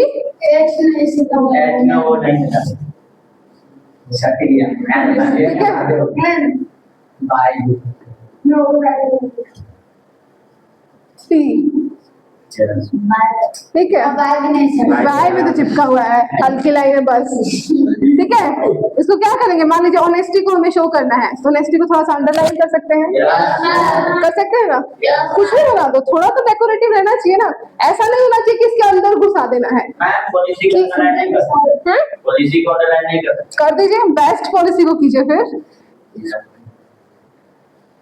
ठीक है, वाई में तो चिपका हुआ है, हल्की लाइन है बस। ठीक है, इसको क्या करेंगे? मान लीजिए ऑनेस्टी को हमें शो करना है, तो ऑनेस्टी को थोड़ा सा अंडरलाइन कर सकते हैं, कर सकते हैं ना? कुछ भी बना दो, थोड़ा तो डेकोरेटिव रहना चाहिए ना, ऐसा नहीं होना चाहिए कि इसके अंदर घुसा देना है। कर दीजिए, बेस्ट पॉलिसी को कीजिए फिर।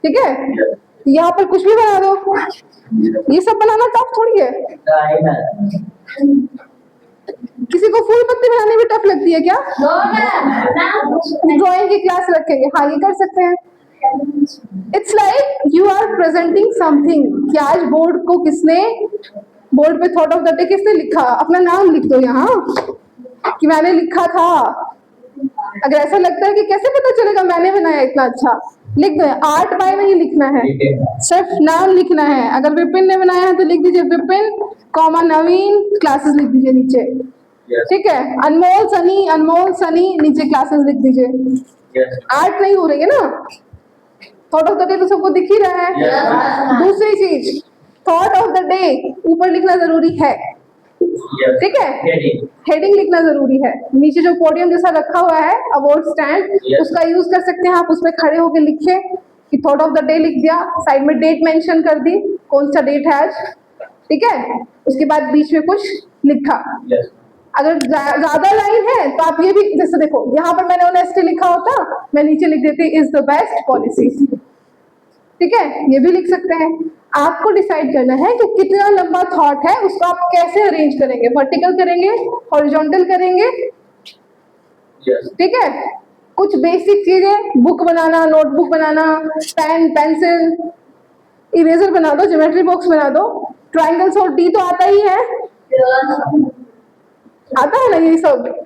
ठीक है, यहाँ पर कुछ भी बना दो, ये सब बनाना टफ थोड़ी है। किसी को फूल पत्ती बनाने में टफ लगती है क्या? ड्राइंग की क्लास रखेंगे, हाँ ये कर सकते हैं। It's like you are presenting something कि आज बोर्ड को किसने, बोर्ड पे थॉट ऑफ द डे किसने लिखा, अपना नाम लिख दो यहाँ कि मैंने लिखा था। अगर ऐसा लगता है कि कैसे पता चलेगा मैंने बनाया इतना अच्छा, लिख दो, आर्ट बाय नहीं लिखना है, सिर्फ नाम लिखना है। अगर विपिन ने बनाया है तो लिख दीजिए विपिन कॉमा नवीन, क्लासेस लिख दीजिए नीचे। ठीक है, अनमोल सनी नीचे क्लासेस लिख दीजिए। आर्ट नहीं हो रही है ना, थॉट ऑफ द डे तो सबको दिख ही रहा है। दूसरी चीज, थॉट ऑफ द डे ऊपर लिखना जरूरी है। ठीक है, हेडिंग लिखना जरूरी है। नीचे जो पोडियम जैसा रखा हुआ है अवार्ड स्टैंड, उसका यूज कर सकते हैं आप, उसमें खड़े होकर लिखे कि थॉट ऑफ द डे लिख दिया, साइड में डेट मेंशन कर दी, कौन सा डेट है आज। ठीक है, उसके बाद बीच में कुछ लिखा। अगर ज्यादा लाइन है तो आप ये भी, जैसे देखो यहाँ पर मैंने ऑनेस्टी लिखा होता, मैं नीचे लिख देती इज द बेस्ट पॉलिसी। ठीक है, ये भी लिख सकते हैं। आपको डिसाइड करना है कि कितना लंबा थॉट है, उसको आप कैसे अरेंज करेंगे, वर्टिकल करेंगे, हॉरिजॉन्टल करेंगे। ठीक है, कुछ बेसिक चीजें, बुक बनाना, नोटबुक बनाना, पेन पेंसिल, इरेजर बना दो, ज्योमेट्री बॉक्स बना दो, ट्राइंगल्स और टी तो आता ही है, आता है ना ये सब,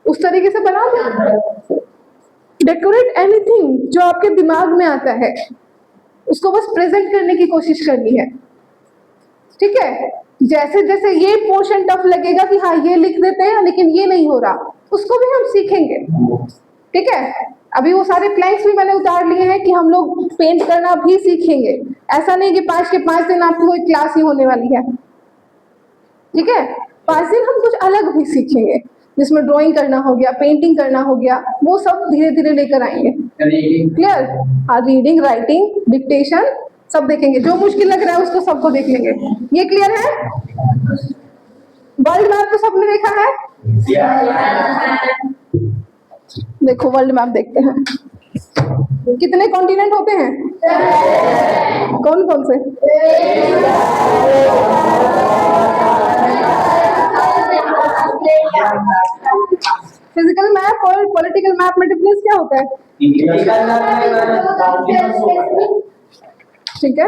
उस तरीके से बना दो। डेकोरेट एनीथिंग जो आपके दिमाग में आता है, उसको बस प्रेजेंट करने की कोशिश करनी है। ठीक है, जैसे जैसे ये पोर्शन टफ लगेगा कि हाँ ये लिख देते हैं लेकिन ये नहीं हो रहा, उसको भी हम सीखेंगे। ठीक है, अभी वो सारे प्लैंक्स भी मैंने उतार लिए हैं कि हम लोग पेंट करना भी सीखेंगे। ऐसा नहीं कि 5 के 5 दिन आपको कोई क्लास ही होने वाली है। ठीक है, 5 दिन हम कुछ अलग भी सीखेंगे, जिसमें ड्राइंग करना हो गया, पेंटिंग करना हो गया, वो सब धीरे धीरे लेकर आएंगे। क्लियर? हाँ, रीडिंग, राइटिंग, डिक्टेशन सब देखेंगे, जो मुश्किल लग रहा है उसको सबको देख लेंगे। ये क्लियर है? वर्ल्ड मैप तो सबने देखा है? देखो वर्ल्ड मैप देखते हैं, कितने कॉन्टिनेंट होते हैं? कौन कौन से? फिजिकल मैप और पॉलिटिकल मैप में डिफरेंस क्या होता है? ठीक है,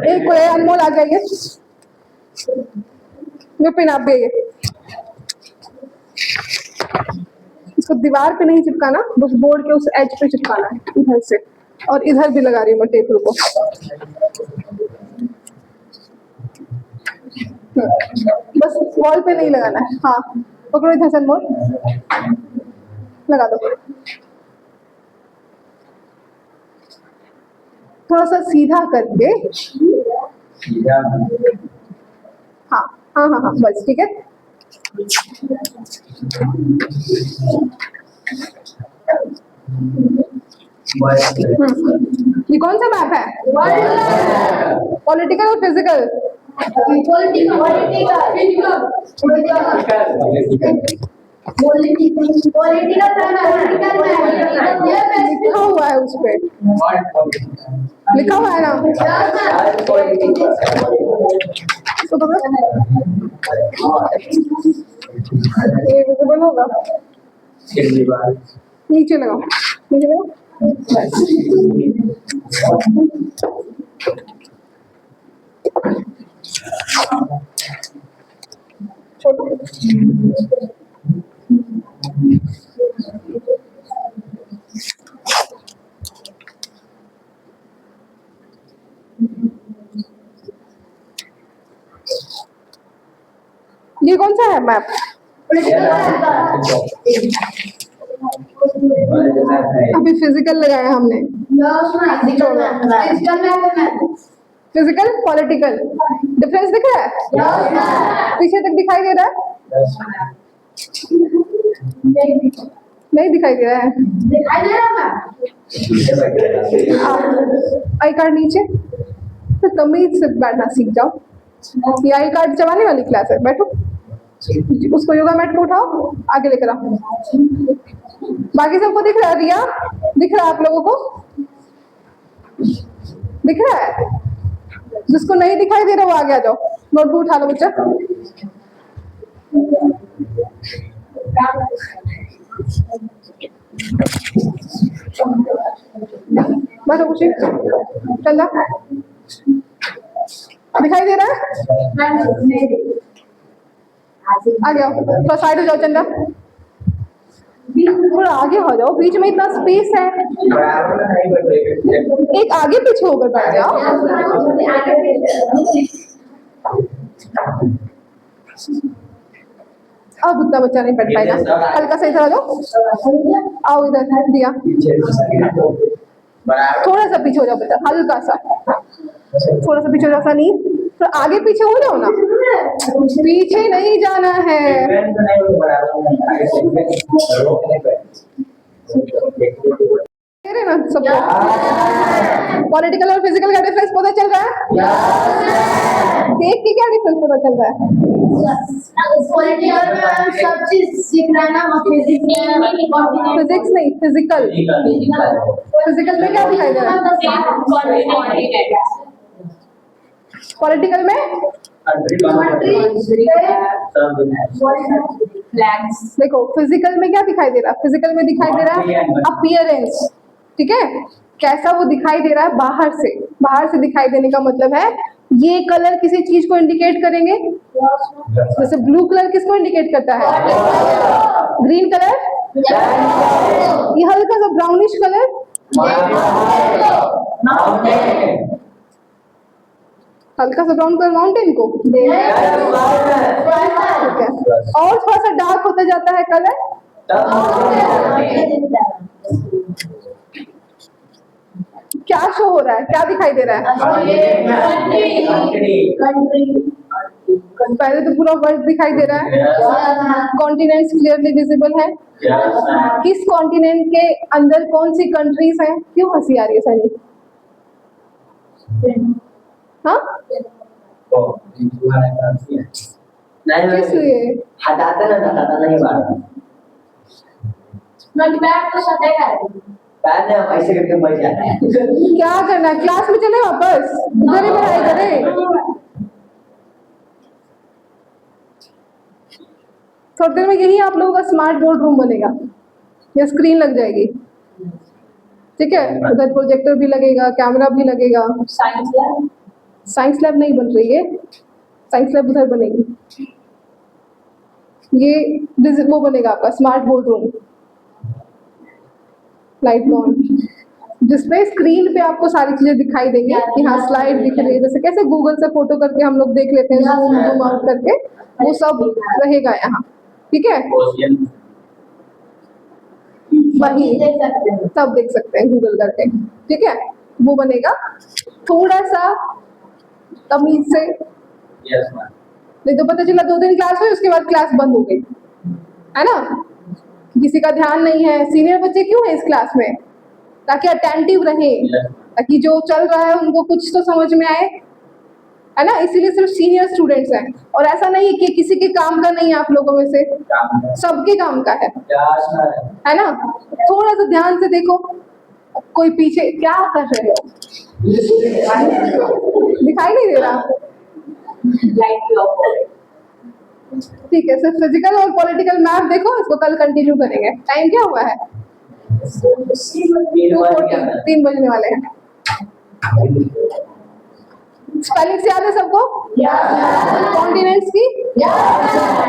एक कोई अनमोल आ जाइए, विपिन आप गइए। उसको दीवार पे नहीं चिपकाना, बस बोर्ड के उस एज पे चिपकाना है इधर से, और इधर भी लगा रही हूँ मैं टेप को। बस वॉल पे नहीं लगाना है। हाँ पकड़ो इधर से अनमोल, लगा दो। थोड़ा सा सीधा करके, हाँ हाँ हाँ हाँ बस ठीक है। ये कौन सा मैप है? पॉलिटिकल और फिजिकल? लिखा हुआ है उस पे, लिखा हुआ है ना। तो ये विजिबल होगा, नीचे लगाओ, नीचे लगाओ। छोटो ये कौन सा है मैप? अभी फिजिकल लगाया हमने, फिजिकल पॉलिटिकल, डिफरेंस दिख रहा है? पीछे तक दिखाई दे रहा है? नहीं दिखाई दे रहा है। आई कार्ड नीचे, तो तमीज से बैठना सीख जाओ। ये आई कार्ड चबाने वाली क्लास है, बैठो। उसको योगा मैट को उठाओ, आगे लेकर आओ। बाकी सबको दिख रहा है? रिया दिख रहा है आप लोगों को? दिख रहा है? जिसको नहीं दिखाई दे रहा वो आगे आ जाओ। नोटबुक उठा लो बच्चा। बैठो खुशी, चंदा दिखाई दे रहा है? आ जाओ, थोड़ा साइड हो जाओ चंदा, थोड़ा आगे हो जाओ, बीच में इतना स्पेस है। एक आगे पीछे होकर बैठ जाओ। अब उतना बच्चा नहीं बैठ पाएगा, हल्का सा इधर आ जाओ। आओ इधर दिया, थोड़ा सा पीछे हो जाओ बच्चा, हल्का सा, थोड़ा सा पीछे हो जाओ। सनी तो आगे पीछे हो जाओ ना, पीछे नहीं जाना है। ना सबको पॉलिटिकल और फिजिकल का डिफरेंस पता चल रहा है? देख के क्या डिफरेंस पता चल रहा है? सब चीज सीख रहा है ना, फिजिक्स नहीं, फिजिकल। फिजिकल में क्या दिखाई दे रहा है? पॉलिटिकल में देखो, फिजिकल में क्या दिखाई दे रहा है? फिजिकल में दिखाई दे रहा है अपीयरेंस, ठीक है, कैसा वो दिखाई दे रहा है बाहर से। बाहर से दिखाई देने का मतलब है ये कलर किसी चीज को इंडिकेट करेंगे। जैसे ब्लू कलर किसको इंडिकेट करता है? ग्रीन कलर, ये हल्का सा ब्राउनिश कलर हल्का सा ब्राउन कलर माउंटेन को, ठीक है। और थोड़ा सा डार्क होता जाता है कलर, क्या शो हो रहा है? क्या दिखाई दे रहा है? पहले तो पूरा वर्ल्ड दिखाई दे रहा है। कॉन्टिनेंट्स क्लियरली विजिबल है। किस कॉन्टिनेंट के अंदर कौन सी कंट्रीज हैं? क्यों हंसी आ रही है सनी? हाँ किस लिए? हटाता नहीं बात ऐसे करके बैठ जाता है। क्या करना है? क्लास में चले वापस, इधर ही पढ़ाई करें। थोड़ी देर में यही आप लोगों का स्मार्ट बोर्ड रूम बनेगा, या स्क्रीन लग जाएगी, ठीक है। उधर प्रोजेक्टर भी लगेगा, कैमरा भी लगेगा। साइंस लैब नहीं बन रही है, साइंस लैब उधर बनेगी। ये वो बनेगा आपका smart board room, light on, जिसपे स्क्रीन पे आपको सारी चीजें दिखाई देंगी कि हाँ स्लाइड दिख रही है, जैसे कैसे गूगल से फोटो करके हम लोग देख लेते हैं जूम जूम आउट करके, वो सब रहेगा यहाँ, ठीक है। वही देख सकते हैं। सब देख सकते हैं गूगल करके, ठीक है। वो बनेगा थोड़ा सा तमीज से, यस मैम। नहीं तो पता चला 2 दिन क्लास हुई उसके बाद क्लास बंद हो गई, है ना, किसी का ध्यान नहीं है। सीनियर बच्चे क्यों है इस क्लास में, ताकि अटेंटिव रहे, ताकि जो चल रहा है उनको कुछ तो समझ में आए, है ना, इसीलिए सिर्फ सीनियर स्टूडेंट्स हैं। और ऐसा नहीं है कि किसी के काम का नहीं है, आप लोगों में से सबके काम का है ना। थोड़ा सा ध्यान से देखो, कोई पीछे क्या कर रहे हो, दिखाई नहीं दे रहा, लाइट भी ऑफ है। ठीक है। सिर्फ फिजिकल और पॉलिटिकल मैप देखो, इसको कल कंटिन्यू करेंगे। टाइम क्या हुआ है, 2:40, 3 बजने वाले हैं। स्पेलिंग्स याद है सबको, कॉन्टिनेंट्स की,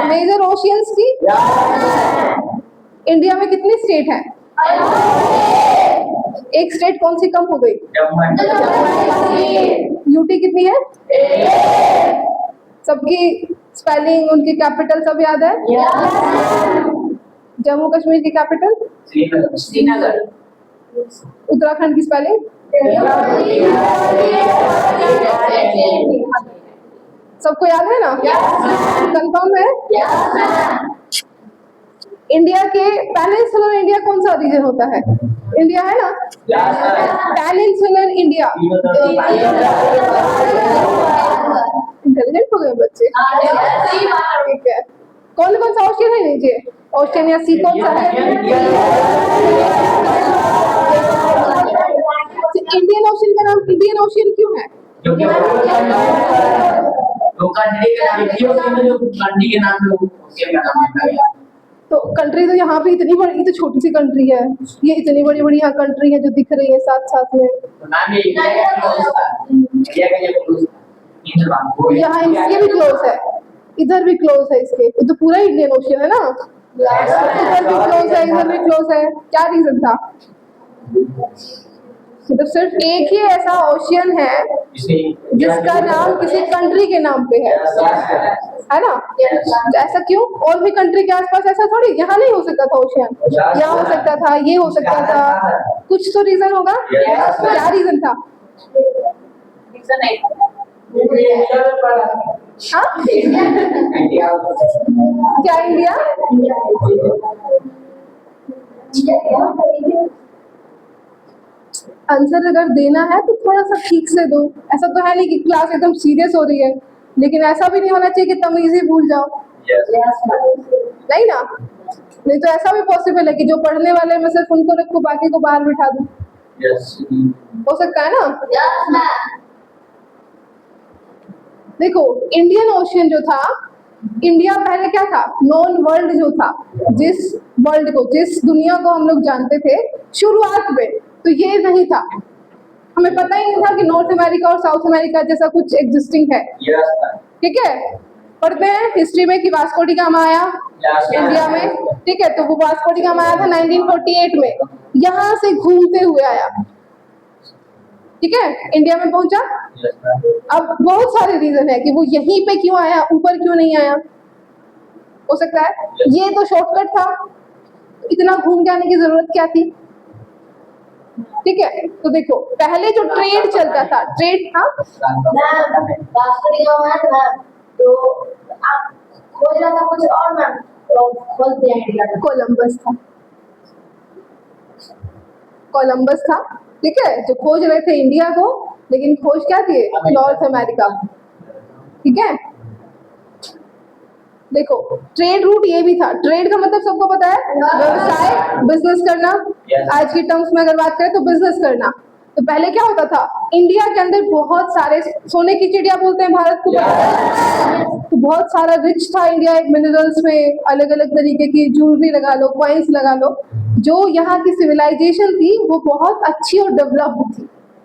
मेजर ओशियंस की, इंडिया में कितनी स्टेट है, एक स्टेट कौन सी कम हो गई, यूटी कितनी है, सबकी स्पेलिंग, उनकी कैपिटल सब याद है, जम्मू कश्मीर की कैपिटल श्रीनगर। उत्तराखंड की स्पेलिंग, सबको याद है ना, कंफर्म है। इंडिया के पेनिनसुलर इंडिया कौन सा रीजन होता है, इंडिया है ना, पेनिनसुलर इंडिया। इंटेलिजेंट हो गए बच्चे, ठीक है। कौन कौन सा ओशियन है नीचे, ओशियनिया सी कौन सा है, इंडियन ओशियन का नाम इंडियन ओशियन क्यों है, तो कंट्री तो यहाँ पे इतनी बड़ी, तो छोटी सी कंट्री है, ये इतनी बड़ी बड़ी यहाँ कंट्री है जो दिख रही है साथ साथ में। यहाँ इसके भी क्लोज है, इधर भी क्लोज है इसके, ये तो पूरा इंडियन ओशियन है ना, इधर भी क्लोज है, इधर भी क्लोज है। क्या रीजन था, मतलब सिर्फ एक ही ऐसा ओशियन है जिसका नाम किसी कंट्री के नाम पे है ना, ऐसा क्यों, और भी कंट्री के आसपास ऐसा थोड़ी, यहाँ नहीं हो सकता था ओशियन, यहाँ हो सकता था, ये हो सकता था, कुछ तो रीजन होगा। क्या रीजन था, हाँ क्या इंडिया, आंसर अगर देना है तो थोड़ा सा ठीक से दो, ऐसा तो है नहीं कि क्लास एकदम सीरियस हो रही है, लेकिन ऐसा भी नहीं होना चाहिए कि तमीज ही भूल जाओ, नहीं ना, नहीं तो ऐसा भी पॉसिबल है कि जो पढ़ने वाले में सिर्फ उनको रखो, बाकी को बाहर बिठा दो, हो सकता है ना। देखो इंडियन ओशियन जो था, इंडिया पहले क्या था, नॉन वर्ल्ड जो था, जिस वर्ल्ड को, जिस दुनिया को हम लोग जानते थे शुरुआत में, तो ये नहीं था, हमें पता ही नहीं था कि नॉर्थ अमेरिका और साउथ अमेरिका जैसा कुछ एग्जिस्टिंग है, ठीक है। पढ़ते हैं हिस्ट्री में कि वास्को डी गामा आया इंडिया में, ठीक है, तो वो वास्को डी गामा आया था 1948 में, यहाँ से घूमते हुए आया, ठीक है, इंडिया में पहुंचा। अब बहुत सारे रीजन है कि वो यहीं पे क्यों आया, ऊपर क्यों नहीं आया, हो सकता है ये तो शॉर्टकट था, इतना घूम के आने की जरूरत क्या थी, ठीक है। तो देखो पहले जो ट्रेड चलता था, ट्रेड था, तो आप खोज रहा था कुछ और मैम, तो खोज दिया इंडिया का, कोलंबस था, ठीक है, जो खोज रहे थे इंडिया को, लेकिन खोज क्या थी, नॉर्थ अमेरिका, ठीक है। देखो ट्रेड रूट ये भी था, ट्रेड का मतलब सबको पता है, व्यवसाय, बिजनेस करना, आज की टर्म्स में अगर बात करें तो बिजनेस करना। तो पहले क्या होता था, इंडिया के अंदर बहुत सारे, सोने की चिड़िया बोलते हैं भारत को, तो बहुत सारा रिच था इंडिया मिनरल्स में, अलग अलग तरीके की ज्वेलरी लगा लो, कॉइन्स लगा लो, जो यहाँ की सिविलाइजेशन थी वो बहुत अच्छी और डेवलप्ड थी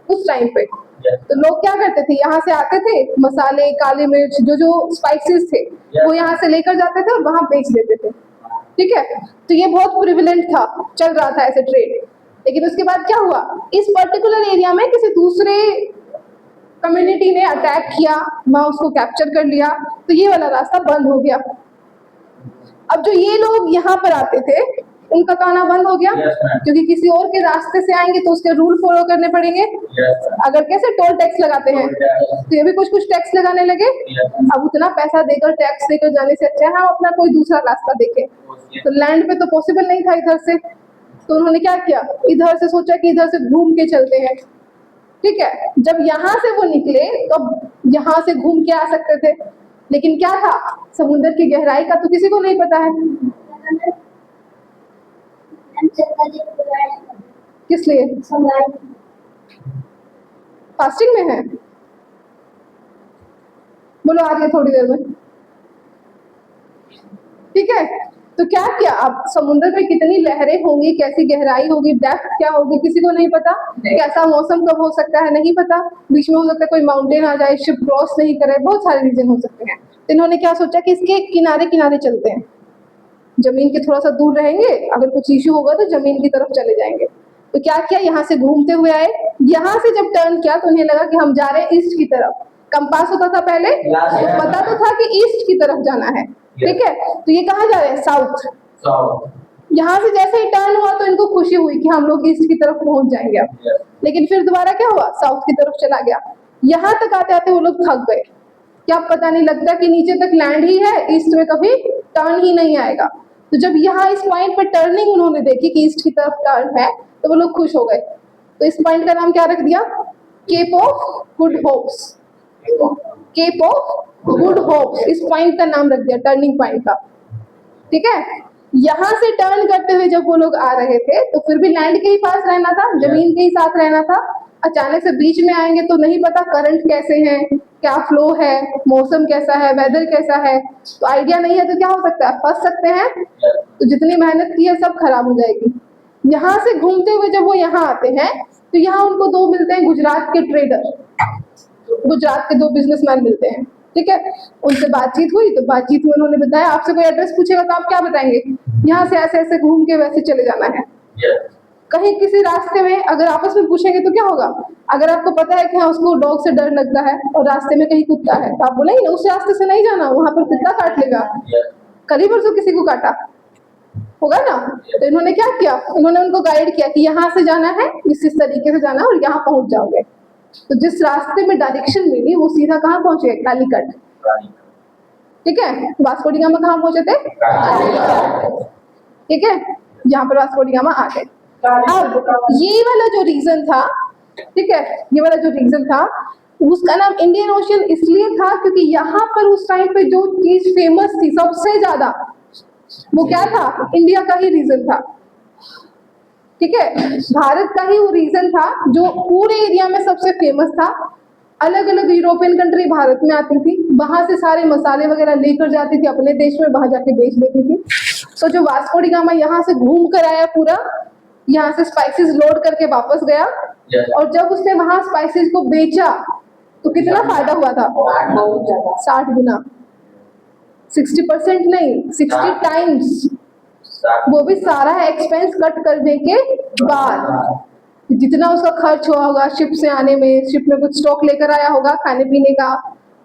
उस टाइम पे। तो लोग क्या करते थे, यहाँ से आते थे, मसाले, काली मिर्च, जो जो स्पाइसेस थे वो यहाँ से लेकर जाते थे और वहां बेच देते थे, ठीक है। तो ये बहुत प्रिविलेंट था, चल रहा था ऐसे ट्रेड। लेकिन उसके बाद क्या हुआ, इस पर्टिकुलर एरिया में किसी दूसरे कम्युनिटी ने अटैक किया, वहां उसको कैप्चर कर लिया, तो ये वाला रास्ता बंद हो गया। अब जो ये लोग यहाँ पर आते थे उनका तो आना बंद हो गया, क्योंकि किसी और के रास्ते से आएंगे तो उसके रूल फॉलो करने पड़ेंगे। अगर कैसे टोल टैक्स लगाते हैं, तो ये भी कुछ कुछ टैक्स लगाने लगे। अब उतना पैसा देकर टैक्स देकर जाने से अच्छा है हम अपना कोई दूसरा रास्ता देखें। तो लैंड पे तो पॉसिबल नहीं था इधर से, तो उन्होंने क्या किया, इधर से सोचा कि इधर से घूम के चलते हैं। ठीक है, जब यहाँ से वो निकले तो यहाँ से घूम के आ सकते थे, लेकिन क्या था, समुद्र की गहराई का तो किसी को नहीं पता है। किस लिए फास्टिंग में है? बोलो आगे थोड़ी देर में। ठीक है, तो क्या किया, अब समुद्र में कितनी लहरें होंगी, कैसी गहराई होगी, डेप्थ क्या होगी, किसी को नहीं पता। कैसा मौसम कब हो सकता है नहीं पता, बीच में हो सकता है कोई माउंटेन आ जाए, शिप क्रॉस नहीं करे, बहुत सारे रीजन हो सकते हैं। तो इन्होंने क्या सोचा कि इसके किनारे किनारे चलते हैं, जमीन के थोड़ा सा दूर रहेंगे, अगर कुछ इश्यू होगा तो जमीन की तरफ चले जाएंगे। तो क्या किया, यहाँ से घूमते हुए आए, यहाँ से जब टर्न किया तो उन्हें लगा कि हम जा रहे हैं ईस्ट की तरफ। कंपास होता था पहले, पता तो था कि ईस्ट की तरफ जाना है। ठीक है, तो ये कहाँ जा रहे हैं, साउथ। यहाँ से जैसे ही टर्न हुआ तो इनको खुशी हुई कि हम लोग ईस्ट की तरफ पहुंच जाएंगे अब। लेकिन फिर दोबारा क्या हुआ, साउथ की तरफ चला गया। यहाँ तक आते आते वो लोग थक गए, क्या पता नहीं लगता कि नीचे तक लैंड ही है, ईस्ट में कभी टर्न ही नहीं आएगा। तो जब यहाँ इस पॉइंट पर टर्निंग उन्होंने देखी कि ईस्ट की तरफ टर्न है, तो वो लोग खुश हो गए। तो इस पॉइंट का नाम क्या रख दिया, cape of good hopes. Cape of good hopes इस पॉइंट का नाम रख दिया, टर्निंग पॉइंट का। ठीक है, यहाँ से टर्न करते हुए जब वो लोग आ रहे थे तो फिर भी लैंड के ही पास रहना था, जमीन के ही साथ रहना था। अचानक से बीच में आएंगे तो नहीं पता करंट कैसे हैं, क्या फ्लो है, मौसम कैसा है, वेदर कैसा है, तो आइडिया नहीं है तो क्या हो सकता है, फंस सकते हैं। तो जितनी मेहनत की है सब खराब हो जाएगी। यहाँ से घूमते हुए जब वो यहाँ आते हैं तो यहाँ उनको दो मिलते हैं गुजरात के ट्रेडर, गुजरात के दो बिजनेसमैन मिलते हैं। ठीक है, उनसे बातचीत हुई, तो बातचीत में उन्होंने बताया आपसे कोई एड्रेस पूछेगा तो आप क्या बताएंगे, यहाँ से ऐसे ऐसे घूम के वैसे चले जाना है। कहीं किसी रास्ते में अगर आपस में पूछेंगे तो क्या होगा, अगर आपको पता है कि हाँ उसको डॉग से डर लगता है और रास्ते में कहीं कुत्ता है तो आप बोलेंगे उस रास्ते से नहीं जाना, वहां पर कुत्ता काट लेगा। कल ही परसों किसी को काटा होगा ना। तो इन्होंने क्या किया, इन्होंने उनको गाइड किया कि यहाँ से जाना है, इस तरीके से जाना है और यहाँ पहुंच जाओगे। तो जिस रास्ते में डायरेक्शन मिली वो सीधा कहाँ पहुंचे, कालीकट। ठीक है, वास्को डी गामा कहाँ पहुंचे थे, ठीक है, यहाँ पर वास्को डी गामा आ गए। अब ये वाला जो रीजन था, ठीक है, ये वाला जो रीजन था उसका नाम इंडियन ओशियन इसलिए था क्योंकि यहाँ पर उस टाइम पे जो चीज फेमस थी सबसे ज्यादा, वो क्या था, इंडिया का ही रीजन था। ठीक है, भारत का ही वो रीजन था जो पूरे एरिया में सबसे फेमस था। अलग अलग यूरोपियन कंट्री भारत में आती थी, वहां से सारे मसाले वगैरह लेकर जाती थी अपने देश में, वहां जाके बेच देती थी। तो जो वास्को डी गामा यहाँ से घूम कर आया पूरा, यहाँ से स्पाइसेस लोड करके वापस गया, और जब उसने वहां स्पाइसेस को बेचा तो कितना फायदा हुआ था, 60 गुना, 60% नहीं 60 टाइम्स, वो भी सारा एक्सपेंस कट करने के बाद। जितना उसका खर्च हुआ होगा शिप से आने में, शिप में कुछ स्टॉक लेकर आया होगा खाने पीने का,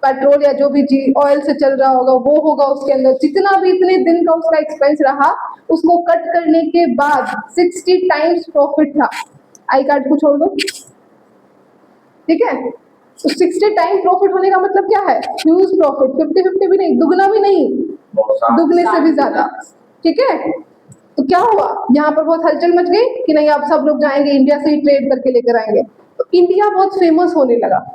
पेट्रोल या जो भी ऑयल से चल रहा होगा वो होगा उसके अंदर, जितना भी इतने दिन का उसका एक्सपेंस रहा उसको कट करने के बाद 60 टाइम्स प्रॉफिट था। आई कार्ड को छोड़ दो। ठीक है, तो 60 टाइम प्रॉफिट होने का मतलब क्या है, ह्यूज प्रॉफिट, 50-50 भी नहीं, दुगना भी नहीं, दुगने से भी ज्यादा। ठीक है, तो क्या हुआ, यहाँ पर बहुत हलचल मच गई कि नहीं अब सब लोग जाएंगे इंडिया से ही ट्रेड करके लेकर आएंगे। तो इंडिया बहुत फेमस होने लगा,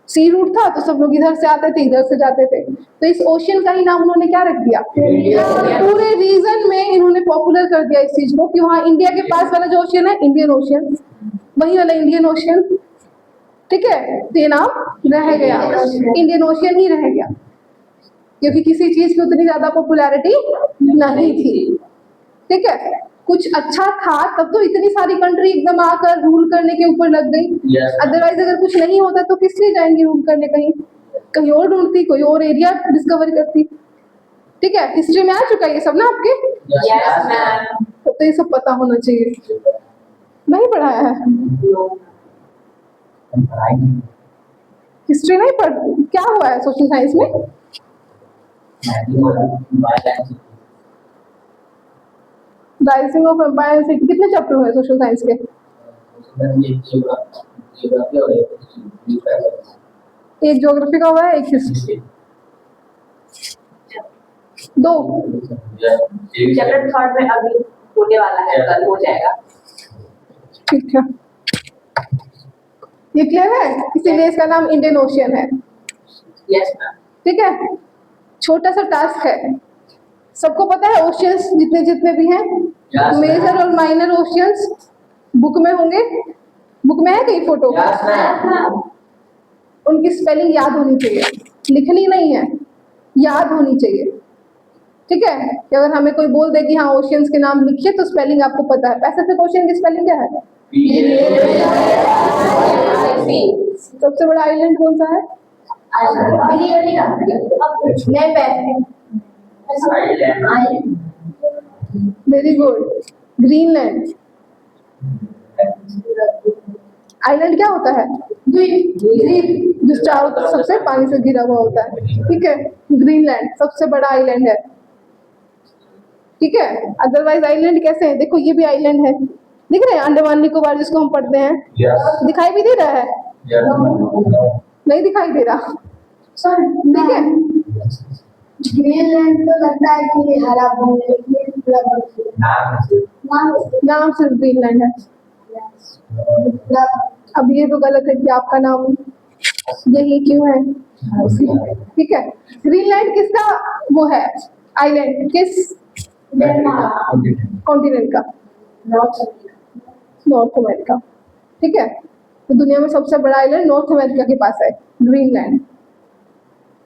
सी रूट था तो सब लोग इधर से आते थे इधर से जाते थे। तो इस ओशियन का ही नाम उन्होंने क्या रख दिया, पूरे रीजन में इन्होंने पॉपुलर कर दिया इस चीज को कि वहाँ इंडिया के पास वाला जो ओशियन है इंडियन ओशियन, वही वाला इंडियन ओशियन। ठीक है, तो ये नाम रह गया, इंडियन ओशियन ही रह गया, क्योंकि किसी चीज की उतनी ज्यादा पॉपुलैरिटी नहीं थी। ठीक है, कुछ अच्छा था तब तो इतनी सारी कंट्री एकदम आकर रूल करने के ऊपर लग गई। अदरवाइज अगर कुछ नहीं होता तो किस लिए जाएंगे रूल करने, कहीं और ढूंढती, कोई और एरिया डिस्कवर करती। ठीक है, हिस्ट्री में आ चुका है ये सब ना आपके, तो ये सब पता होना चाहिए। नहीं पढ़ाया है? हिस्ट्री नहीं पढ़, क्या हुआ है सोशल साइंस में? राइजिंग ऑफ एम्पायर सिटी, कितने चैप्टर हुए सोशल साइंस के? एक ज्योग्राफी का हुआ है, एक हिस्ट्री, दो। चैप्टर थर्ड में अभी होने वाला है, कल हो जाएगा। ठीक है, ये क्लियर है? इसीलिए इसका नाम इंडियन ओशियन है। Yes ma'am. ठीक है, छोटा सा टास्क है। सबको पता है ओशियंस जितने जितने भी हैं, मेजर और माइनर ओशियंस बुक में होंगे। बुक में है कहीं फोटो? उनकी स्पेलिंग याद होनी चाहिए, लिखनी नहीं है, याद होनी चाहिए। ठीक है, कि अगर हमें कोई बोल दे कि हाँ ओशियंस के नाम लिखिए तो स्पेलिंग आपको पता है। पैसिफिक ओशियन की स्पेलिंग क्या है? सबसे बड़ा आइलैंड कौन सा है? Very good, Greenland. आइलैंड क्या होता है? द्वीप, जो चारों तरफ सबसे पानी से घिरा हुआ होता है। ठीक है, ग्रीनलैंड सबसे बड़ा आइलैंड है। ठीक है, अदरवाइज आइलैंड कैसे है? देखो ये भी आइलैंड है, दिख रहे हैं? अंडमान निकोबार जिसको हम पढ़ते हैं, दिखाई भी दे रहा है? नहीं दिखाई दे रहा, ठीक है। ग्रीनलैंड तो लगता है कि हरा भूमि, नाम सिर्फ ग्रीनलैंड है। अब ये तो गलत है कि आपका नाम यही क्यों है? ठीक है, ग्रीनलैंड किसका वो है आइलैंड? किस कॉन्टिनेंट का? North America. ठीक है, तो दुनिया में सबसे बड़ा आइलैंड नॉर्थ अमेरिका के पास है, ग्रीनलैंड।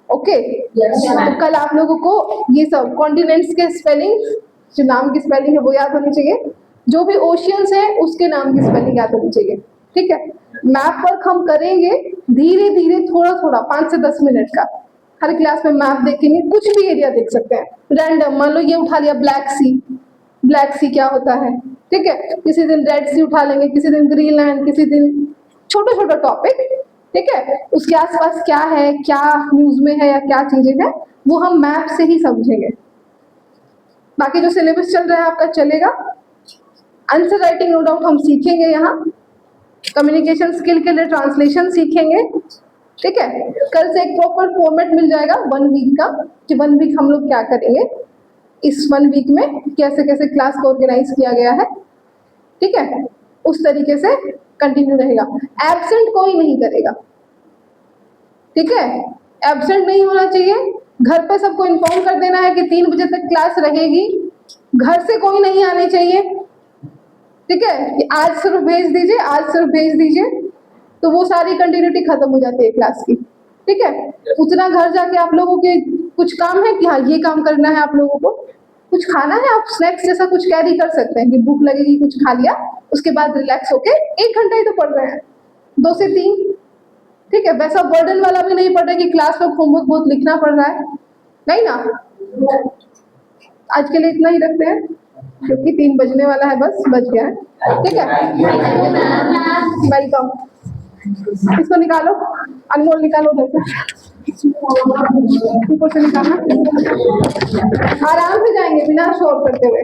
ओके, तो कल आप लोगों को ये सब कॉन्टिनेंट्स के स्पेलिंग, जो नाम की स्पेलिंग है वो याद होनी चाहिए, जो भी ओशियंस है उसके नाम की स्पेलिंग याद होनी चाहिए। ठीक है, मैप वर्क हम करेंगे धीरे धीरे, थोड़ा थोड़ा, 5 से 10 मिनट का। हर क्लास में मैप देखेंगे, कुछ भी एरिया देख सकते हैं रैंडम। मान लो ये उठा लिया ब्लैक सी, ब्लैक सी क्या होता है? ठीक है, किसी दिन रेड सी उठा लेंगे, किसी दिन ग्रीनलैंड, किसी दिन छोटा छोटा टॉपिक। ठीक है, उसके आसपास क्या है, क्या न्यूज में है या क्या चीजें हैं, वो हम मैप से ही समझेंगे। बाकी जो सिलेबस चल रहा है आपका चलेगा। आंसर राइटिंग नो डाउट हम सीखेंगे यहाँ, कम्युनिकेशन स्किल के लिए ट्रांसलेशन सीखेंगे। ठीक है, कल से एक प्रॉपर फॉर्मेट मिल जाएगा 1 वीक का, कि 1 वीक हम लोग क्या करेंगे, इस 1 वीक में कैसे कैसे क्लास को ऑर्गेनाइज किया गया है। ठीक है, उस तरीके से कंटिन्यू रहेगा। एब्सेंट कोई नहीं करेगा। ठीक है, एब्सेंट नहीं होना चाहिए। घर पे सबको इन्फॉर्म कर देना है कि 3 बजे तक क्लास रहेगी, घर से कोई नहीं आने चाहिए। ठीक है, कि आज सिर्फ भेज दीजिए, आज सिर्फ भेज दीजिए, तो वो सारी कंटिन्यूटी खत्म हो जाती है क्लास की। ठीक है, उतना घर जाके आप लोगों के कुछ काम है कि हाँ ये काम करना है, आप लोगों को कुछ खाना है, आप स्नैक्स जैसा कुछ कैरी कर सकते हैं कि भूख लगेगी कुछ खा लिया, उसके बाद रिलैक्स होके 1 घंटा ही तो पढ़ रहे हैं, 2 से 3। ठीक है, वैसा बर्डन वाला भी नहीं पढ़ रहे कि क्लास में होमवर्क बहुत लिखना पड़ रहा है, नहीं ना। आज के लिए इतना ही रखते हैं क्योंकि 3 बजने वाला है, बस बज गया है। ठीक है, वेलकम। इसको निकालो, अनमोल निकालो उधर से, ऊपर से निकालना, आराम से जाएंगे बिना शोर करते हुए।